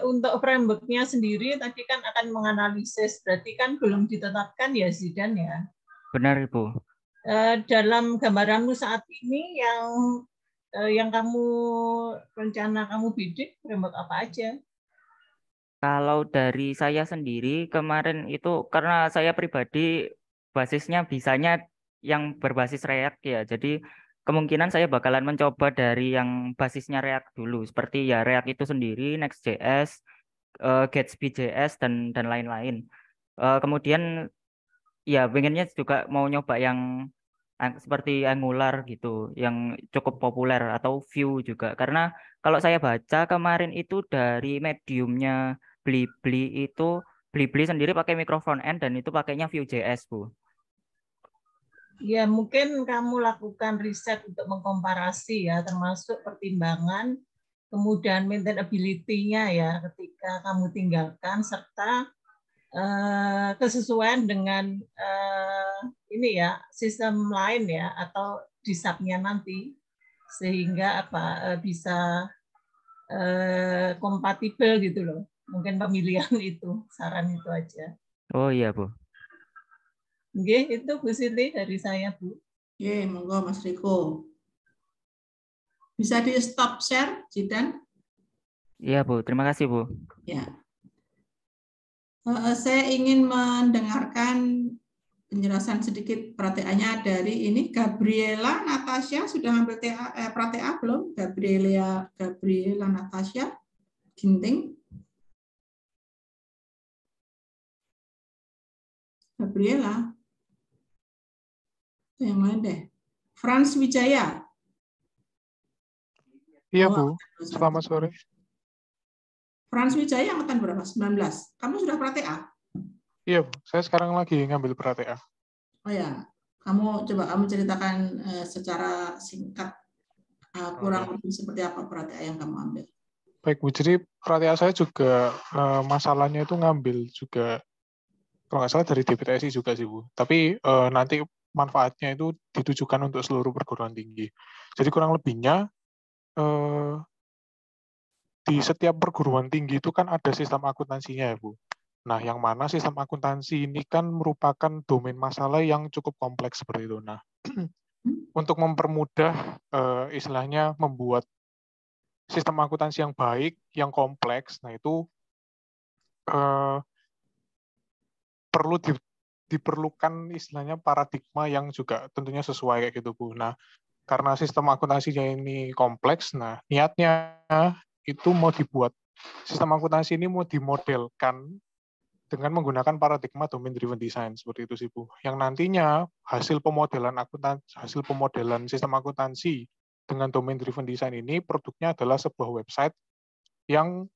untuk framework-nya sendiri tadi kan akan menganalisis, berarti kan belum ditetapkan ya Zidan ya? Benar Ibu. Dalam gambaranmu saat ini yang rencana kamu bidik framework apa aja? Kalau dari saya sendiri kemarin itu karena saya pribadi basisnya bisanya yang berbasis React ya, jadi kemungkinan saya bakalan mencoba dari yang basisnya React dulu, seperti ya React itu sendiri, Next.js, Gatsby.js dan lain-lain. Kemudian ya pengennya juga mau nyoba yang seperti Angular gitu, yang cukup populer atau Vue juga. Karena kalau saya baca kemarin itu dari mediumnya Blibli itu Blibli sendiri pakai micro front end dan itu pakainya Vue.js, Bu. Ya, mungkin kamu lakukan riset untuk mengkomparasi ya, termasuk pertimbangan, kemudian maintainability-nya ya ketika kamu tinggalkan, serta kesesuaian dengan ini ya sistem lain ya atau di sub-nya nanti sehingga bisa kompatibel gitu loh. Mungkin pemilihan itu, saran itu aja. Oh iya, Bu. Oke, itu Bu Siti dari saya, Bu. Oke, monggo Mas Riko. Bisa di stop share, Zidan? Iya, Bu. Terima kasih, Bu. Ya. Saya ingin mendengarkan penjelasan sedikit pra-TA-nya dari ini Gabriela Natasha sudah ambil pra-TA belum? Gabriela Natasha Ginting. Gabriela. Yang lain deh. Frans Wijaya. Iya, Bu. Selamat sore. Frans Wijaya angkatan berapa? 19. Kamu sudah pra-TA? Iya, Bu. Saya sekarang lagi ngambil pra-TA. Oh ya, kamu ceritakan secara singkat kurang lebih seperti apa pra-TA yang kamu ambil. Baik, Bu. Jadi pra-TA saya juga masalahnya itu ngambil juga, kalau nggak salah dari DPTSI juga sih, Bu. Tapi nanti manfaatnya itu ditujukan untuk seluruh perguruan tinggi. Jadi kurang lebihnya di setiap perguruan tinggi itu kan ada sistem akuntansinya ya, Bu. Nah, yang mana sistem akuntansi ini kan merupakan domain masalah yang cukup kompleks seperti itu. Nah, untuk mempermudah istilahnya membuat sistem akuntansi yang baik, yang kompleks, nah itu perlu diperlukan istilahnya paradigma yang juga tentunya sesuai kayak gitu Bu. Nah, karena sistem akuntansinya ini kompleks, nah niatnya itu mau dibuat sistem akuntansi ini mau dimodelkan dengan menggunakan paradigma domain driven design seperti itu sih Bu. Yang nantinya hasil pemodelan sistem akuntansi dengan domain driven design ini produknya adalah sebuah website yang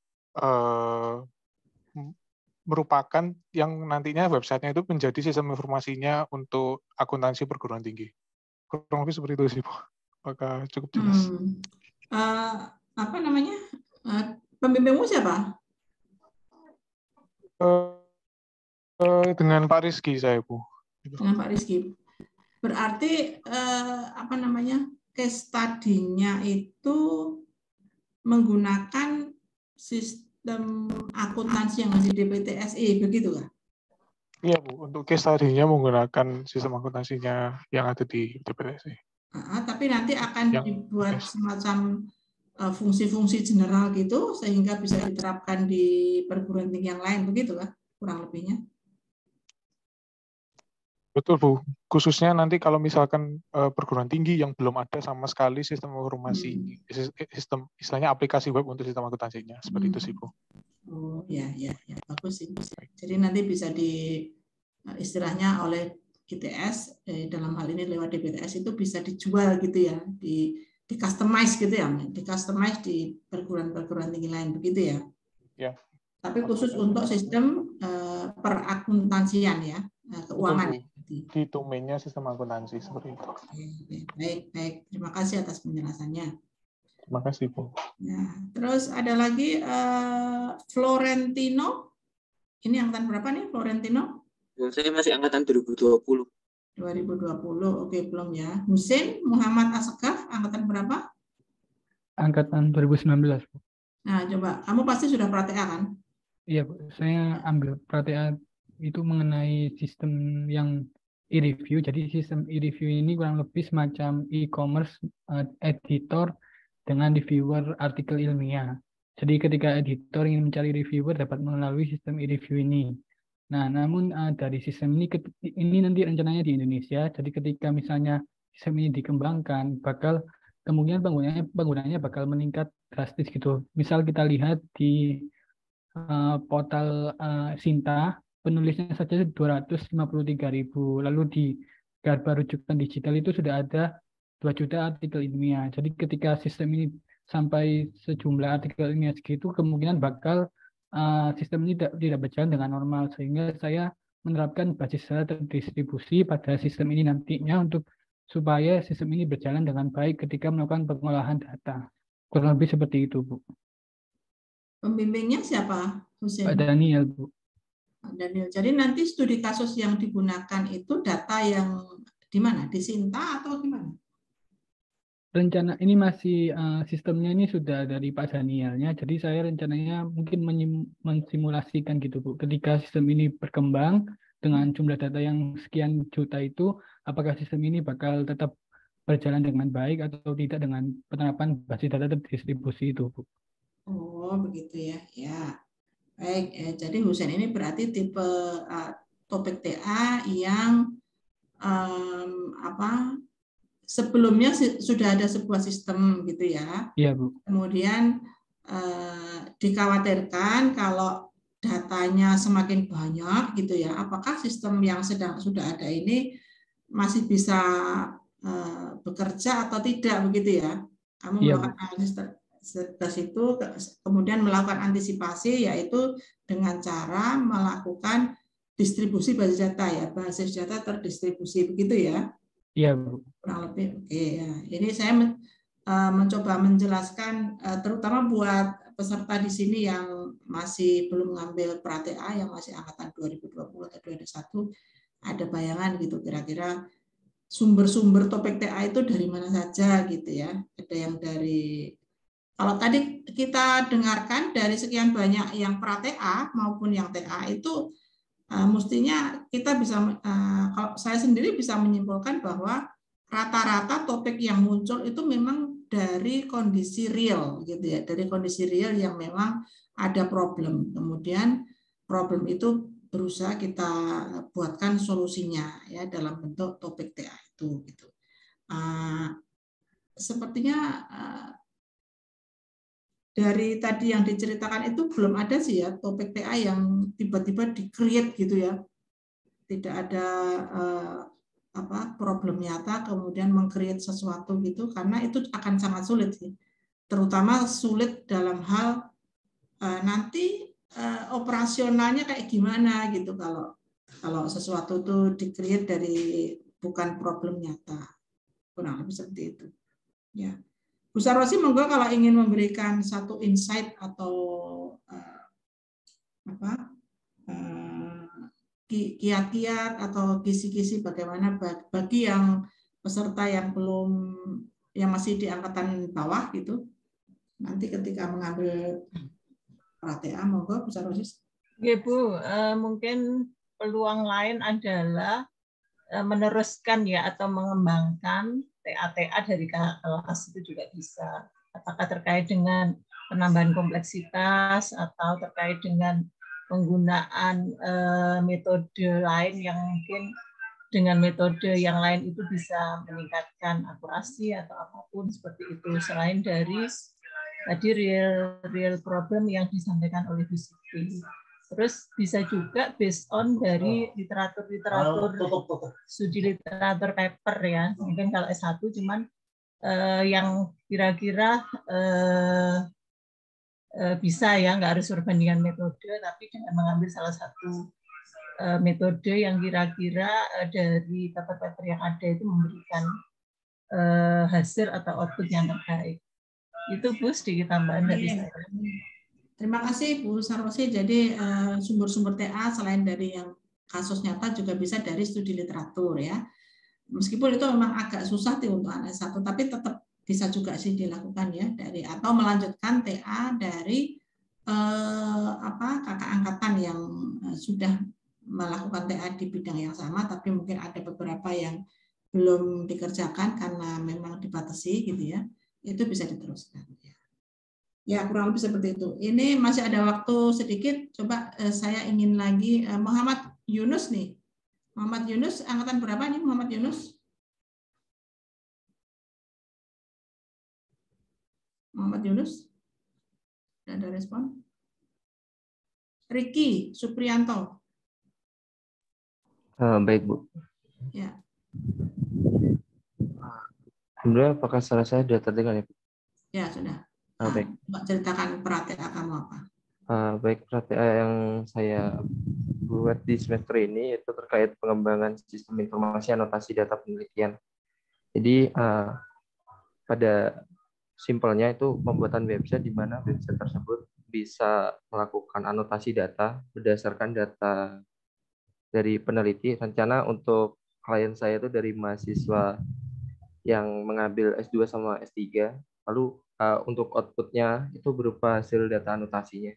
merupakan yang nantinya websitenya itu menjadi sistem informasinya untuk akuntansi perguruan tinggi. Kurang lebih seperti itu sih Bu. Apakah cukup jelas? Apa namanya? Pembimbingmu siapa? Dengan Pak Rizky saya Bu. Dengan Pak Rizky. Berarti apa namanya? Case study-nya itu menggunakan sistem akuntansi yang masih DPTSI, begitu kan? Iya Bu, untuk case study-nya menggunakan sistem akuntansinya yang ada di DPTSI. Tapi nanti akan dibuat semacam fungsi-fungsi general gitu sehingga bisa diterapkan di perguruan tinggi yang lain, begitu kan? Kurang lebihnya. Betul Bu, khususnya nanti kalau misalkan perguruan tinggi yang belum ada sama sekali sistem informasi, sistem istilahnya aplikasi web untuk sistem akuntansinya, seperti itu sih Bu. Oh ya, bagus sih. Jadi nanti bisa istilahnya oleh ITS dalam hal ini lewat DPTS itu bisa dijual gitu ya, di customize gitu ya, di customize di perguruan tinggi lain begitu ya. Ya. Tapi khusus untuk sistem perakuntansian ya, keuangan. Di domainnya sistem akuntansi seperti itu. Baik. Terima kasih atas penjelasannya. Terima kasih Bu. Nah, terus ada lagi Florentino. Ini angkatan berapa nih Florentino? Saya masih angkatan 2020. 2020, oke belum ya. Husein Muhammad Asgaf, angkatan berapa? Angkatan 2019. Nah, coba. Kamu pasti sudah pratea kan? Iya, Bu. Saya ambil pratea itu mengenai sistem yang e-review. Jadi sistem e-review ini kurang lebih semacam e-commerce editor dengan reviewer artikel ilmiah. Jadi ketika editor ingin mencari reviewer dapat melalui sistem e-review ini. Nah, namun dari sistem ini nanti rencananya di Indonesia. Jadi ketika misalnya sistem ini dikembangkan, bakal kemungkinan penggunanya bakal meningkat drastis gitu. Misal kita lihat di portal Sinta, penulisnya saja 253.000. Lalu di Garba rujukan digital itu sudah ada 2 juta artikel ilmiah. Jadi ketika sistem ini sampai sejumlah artikel ilmiah segitu, kemungkinan bakal sistem ini tidak berjalan dengan normal. Sehingga saya menerapkan basis data terdistribusi pada sistem ini nantinya supaya sistem ini berjalan dengan baik ketika melakukan pengolahan data. Kurang lebih seperti itu, Bu. Pembimbingnya siapa, Husein? Pak Daniel, Bu. Daniel. Jadi nanti studi kasus yang digunakan itu data yang di mana? Di Sinta atau gimana? Rencana ini masih sistemnya ini sudah dari Pak Danielnya. Jadi saya rencananya mungkin mensimulasikan gitu Bu. Ketika sistem ini berkembang dengan jumlah data yang sekian juta itu, apakah sistem ini bakal tetap berjalan dengan baik atau tidak dengan penerapan basis data terdistribusi itu Bu. Oh begitu ya. Ya. Baik, jadi Husein ini berarti tipe topik TA yang sebelumnya sudah ada sebuah sistem gitu ya. Iya Bu. Kemudian dikhawatirkan kalau datanya semakin banyak gitu ya, apakah sistem yang sudah ada ini masih bisa bekerja atau tidak begitu ya? Kamu melakukan analisis itu, kemudian melakukan antisipasi yaitu dengan cara melakukan distribusi basis data ya, basis data terdistribusi begitu ya. Iya Bu. Kurang lebih oke ya. Ini saya mencoba menjelaskan terutama buat peserta di sini yang masih belum mengambil pra-TA, yang masih angkatan 2020 atau 2021, ada bayangan gitu kira-kira sumber-sumber topik TA itu dari mana saja gitu ya. Ada yang dari Kalau tadi kita dengarkan dari sekian banyak yang pra-TA maupun yang TA itu mestinya kita bisa, kalau saya sendiri bisa menyimpulkan bahwa rata-rata topik yang muncul itu memang dari kondisi real gitu ya, dari kondisi real yang memang ada problem. Kemudian problem itu berusaha kita buatkan solusinya ya dalam bentuk topik TA itu gitu. Sepertinya dari tadi yang diceritakan itu belum ada sih ya topik TA yang tiba-tiba di-create gitu ya. Tidak ada problem nyata kemudian meng-create sesuatu gitu, karena itu akan sangat sulit sih. Terutama sulit dalam hal nanti operasionalnya kayak gimana gitu kalau sesuatu itu di-create dari bukan problem nyata. Kurang lebih seperti itu. Ya. Bu Sarwosi, monggo kalau ingin memberikan satu insight atau kiat-kiat atau kisi-kisi bagaimana bagi yang peserta yang masih di angkatan bawah gitu, nanti ketika mengambil pra-TA, monggo Bu Sarwosi. Oke Bu, mungkin peluang lain adalah meneruskan ya atau mengembangkan TA-TA dari kakak kelas itu juga bisa. Apakah terkait dengan penambahan kompleksitas atau terkait dengan penggunaan metode lain yang mungkin dengan metode yang lain itu bisa meningkatkan akurasi atau apapun seperti itu. Selain dari tadi real problem yang disampaikan oleh Bu Siti. Terus bisa juga based on dari literatur studi literatur paper ya. Mungkin kalau S1 cuman yang kira-kira bisa ya, nggak harus perbandingan metode, tapi dengan mengambil salah satu metode yang kira-kira dari paper-paper yang ada itu memberikan hasil atau output yang terbaik. Itu Bu sedikit tambahan dari saya. Terima kasih Bu Sarwosi. Jadi sumber-sumber TA selain dari yang kasus nyata juga bisa dari studi literatur ya. Meskipun itu memang agak susah untuk anak S1, tapi tetap bisa juga sih dilakukan ya dari atau melanjutkan TA dari kakak angkatan yang sudah melakukan TA di bidang yang sama, tapi mungkin ada beberapa yang belum dikerjakan karena memang dibatasi gitu ya. Itu bisa diteruskan. Ya, kurang lebih seperti itu. Ini masih ada waktu sedikit. Coba saya ingin lagi Muhammad Yunus nih. Muhammad Yunus, angkatan berapa nih Muhammad Yunus? Muhammad Yunus? Tidak ada respon. Riki Supriyanto. Baik, Bu. Ya. Sebenarnya apakah salah saya sudah terdengar ya? Ya, sudah. Baik. Ceritakan pra-TA kamu apa? Baik, pra-TA yang saya buat di semester ini itu terkait pengembangan sistem informasi anotasi data penelitian. Jadi pada simpelnya itu pembuatan website di mana website tersebut bisa melakukan anotasi data berdasarkan data dari peneliti. Rencana untuk klien saya itu dari mahasiswa yang mengambil S2 sama S3. Lalu untuk outputnya itu berupa hasil data anotasinya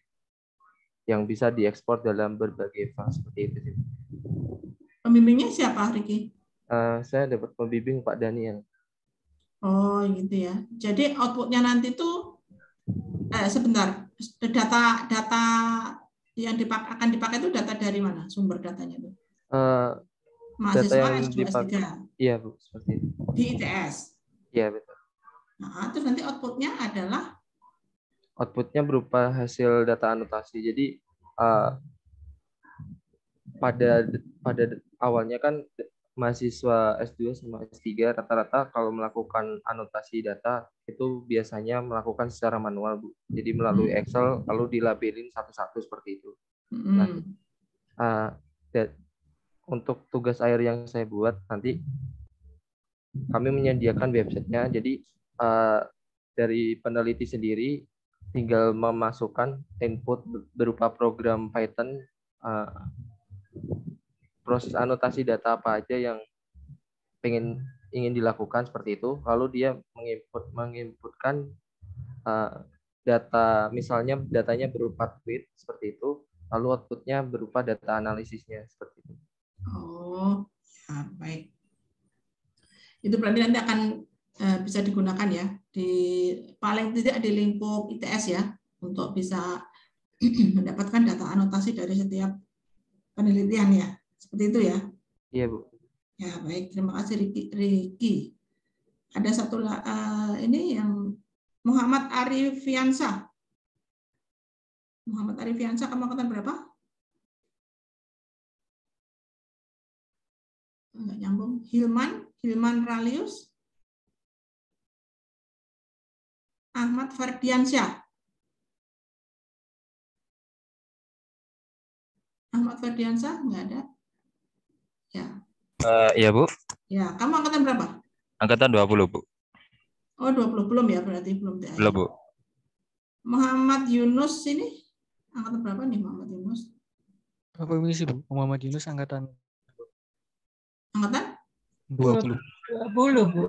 yang bisa diekspor dalam berbagai file seperti itu. Pembimbingnya siapa, Riki? Saya dapat pembimbing Pak Daniel. Oh gitu ya. Jadi outputnya nanti tuh sebentar, data yang akan dipakai itu data dari mana? Sumber datanya itu? Mahasiswa S2, S3? Iya Bu, seperti itu. Di ITS? Iya betul. Nah, terus nanti outputnya adalah? Outputnya berupa hasil data anotasi. Jadi pada awalnya kan mahasiswa S2 sama S3 rata-rata kalau melakukan anotasi data itu biasanya melakukan secara manual, Bu. Jadi melalui Excel lalu dilabelin satu-satu seperti itu. Nah, untuk tugas akhir yang saya buat nanti kami menyediakan websitenya. Jadi dari peneliti sendiri tinggal memasukkan input berupa program Python, proses anotasi data apa aja yang ingin dilakukan seperti itu. Lalu dia menginputkan data, misalnya datanya berupa tweet seperti itu, lalu outputnya berupa data analisisnya seperti itu. Oh, ya, baik. Itu berarti nanti akan bisa digunakan ya di paling tidak di lingkup ITS ya untuk bisa mendapatkan data anotasi dari setiap penelitian ya. Seperti itu ya. Iya, Bu. Ya, baik. Terima kasih Riki. Ada satu ini yang Muhammad Arifiansa. Muhammad Arifiansa, kamu angkatan berapa? Enggak nyambung. Hilman Ralius. Ahmad Ferdiansyah. Ahmad Ferdiansyah enggak ada. Ya. Iya, Bu. Ya, kamu angkatan berapa? Angkatan 20, Bu. Oh, 20 belum ya, berarti belum THY. Belum, Bu. Muhammad Yunus ini angkatan berapa nih Muhammad Yunus? Permisi, Bu. Muhammad Yunus angkatan 20. 20, Bu.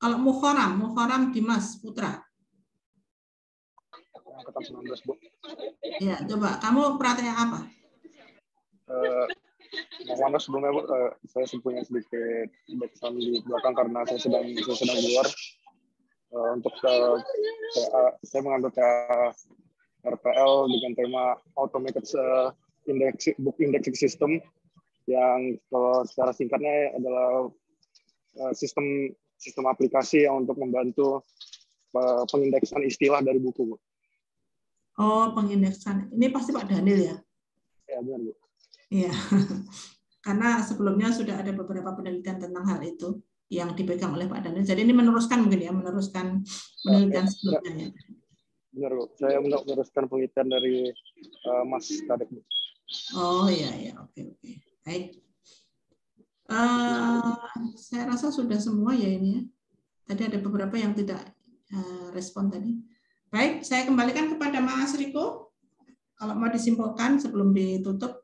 Kalau Muharram Dimas Putra. Angkatan 19, Bu. Ya, coba kamu pratea apa? Mohon sebelumnya, Bu, saya punya sedikit background di belakang karena saya sedang keluar. Untuk saya mengambil RPL dengan tema Automated Book Indexing System, yang kalau secara singkatnya adalah sistem aplikasi yang untuk membantu pengindeksan istilah dari buku, Bu. Oh, pengindeksan. Ini pasti Pak Daniel ya? Ya, benar, Bu. Iya. Karena sebelumnya sudah ada beberapa penelitian tentang hal itu yang dipegang oleh Pak Daniel. Jadi ini meneruskan mungkin ya, meneruskan penelitian sebelumnya ya. Benar, Bu. Saya meneruskan penelitian dari Mas Kadek, Bu. Oh iya, oke. Baik. Saya rasa sudah semua ya ini ya. Tadi ada beberapa yang tidak respon tadi. Baik, saya kembalikan kepada Mas Riko. Kalau mau disimpulkan sebelum ditutup.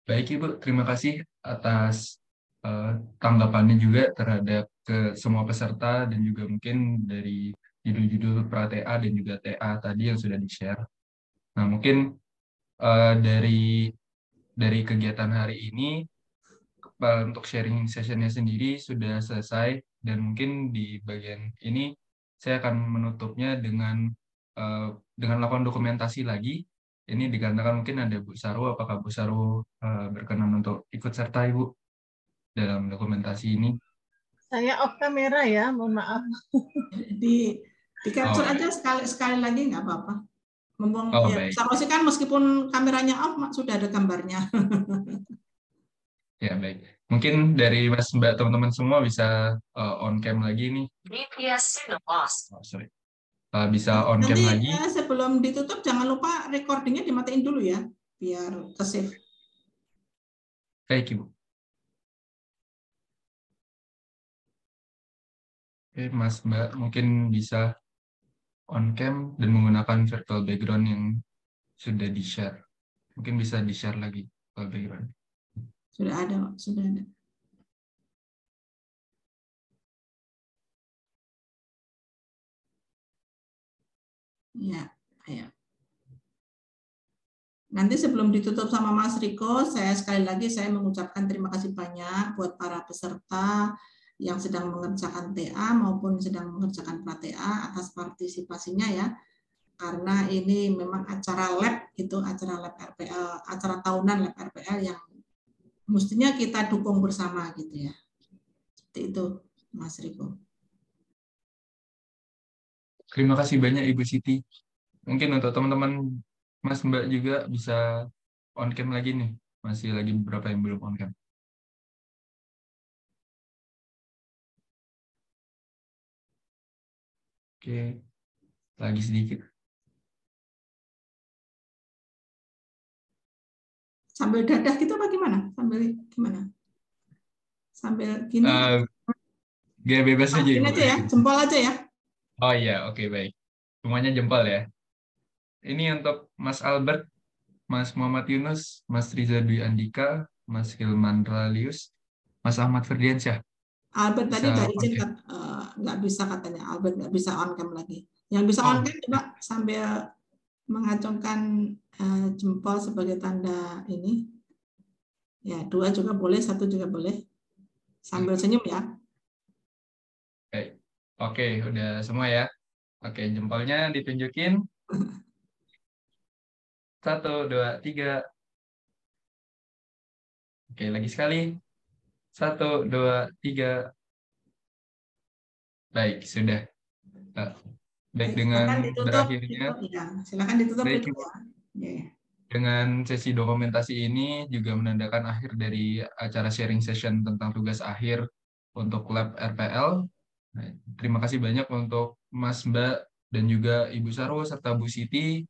Baik Ibu, terima kasih atas tanggapannya juga terhadap ke semua peserta dan juga mungkin dari judul-judul pra-TA dan juga TA tadi yang sudah di-share. Nah, mungkin dari kegiatan hari ini untuk sharing sessionnya sendiri sudah selesai, dan mungkin di bagian ini saya akan menutupnya dengan melakukan dokumentasi lagi. Ini dikarenakan mungkin ada Bu Sarwo. Apakah Bu Sarwo berkenan untuk ikut serta Ibu dalam dokumentasi ini? Saya off kamera ya, mohon maaf. Di capture aja sekali lagi nggak apa-apa. Mumpung ya, baik. Sarwo sih kan meskipun kameranya off sudah ada gambarnya. Ya, baik. Mungkin dari Mas Mbak teman-teman semua bisa on cam lagi nih. Sorry. Bisa on cam lagi. Nanti sebelum ditutup jangan lupa recordingnya dimatiin dulu ya, biar ke-save. Baik, Ibu. Oke, Mas Mbak mungkin bisa on cam dan menggunakan virtual background yang sudah di-share. Mungkin bisa di-share lagi virtual background. Sudah ada. Ya, ayo. Nanti sebelum ditutup sama Mas Riko, sekali lagi saya mengucapkan terima kasih banyak buat para peserta yang sedang mengerjakan TA maupun sedang mengerjakan pra-TA atas partisipasinya ya. Karena ini memang acara lab gitu, acara lab RPL, acara tahunan lab RPL yang mestinya kita dukung bersama gitu ya. Seperti itu, Mas Riko. Terima kasih banyak Ibu Siti. Mungkin untuk teman-teman Mas Mbak juga bisa on cam lagi nih. Masih lagi beberapa yang belum on cam. Oke, lagi sedikit. Sambil dadah gitu apa gimana? Sambil gimana? Sambil gini? Gak bebas aja Gini Ibu. aja ya, jempol aja ya. Oh iya, oke, baik. Semuanya jempol ya. Ini untuk Mas Albert, Mas Muhammad Yunus, Mas Riza Dwi Andika, Mas Hilman Ralius, Mas Ahmad Ferdiansyah. Albert tadi Bisa nggak izin nggak bisa katanya Albert, nggak bisa on cam lagi. Yang bisa on cam coba sambil mengacungkan jempol sebagai tanda ini. Ya, 2 juga boleh, 1 juga boleh. Sambil senyum ya. Oke, udah semua ya. Oke, jempolnya ditunjukin. 1, 2, 3. Oke, lagi sekali. 1, 2, 3. Baik, sudah. Baik, dengan berakhirnya. Silakan ditutup baik, ya. Dengan sesi dokumentasi ini juga menandakan akhir dari acara sharing session tentang tugas akhir untuk lab RPL. Nah, terima kasih banyak untuk Mas, Mbak, dan juga Ibu Sarwo serta Bu Siti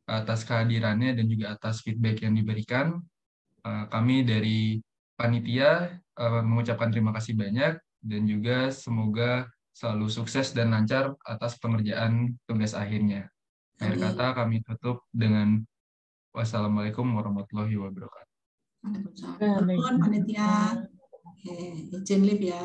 atas kehadirannya dan juga atas feedback yang diberikan. Kami dari panitia mengucapkan terima kasih banyak dan juga semoga selalu sukses dan lancar atas pengerjaan tugas akhirnya. Akhir kata kami tutup dengan wassalamualaikum warahmatullahi wabarakatuh. Waalaikumsalam. Panitia. Izin live ya.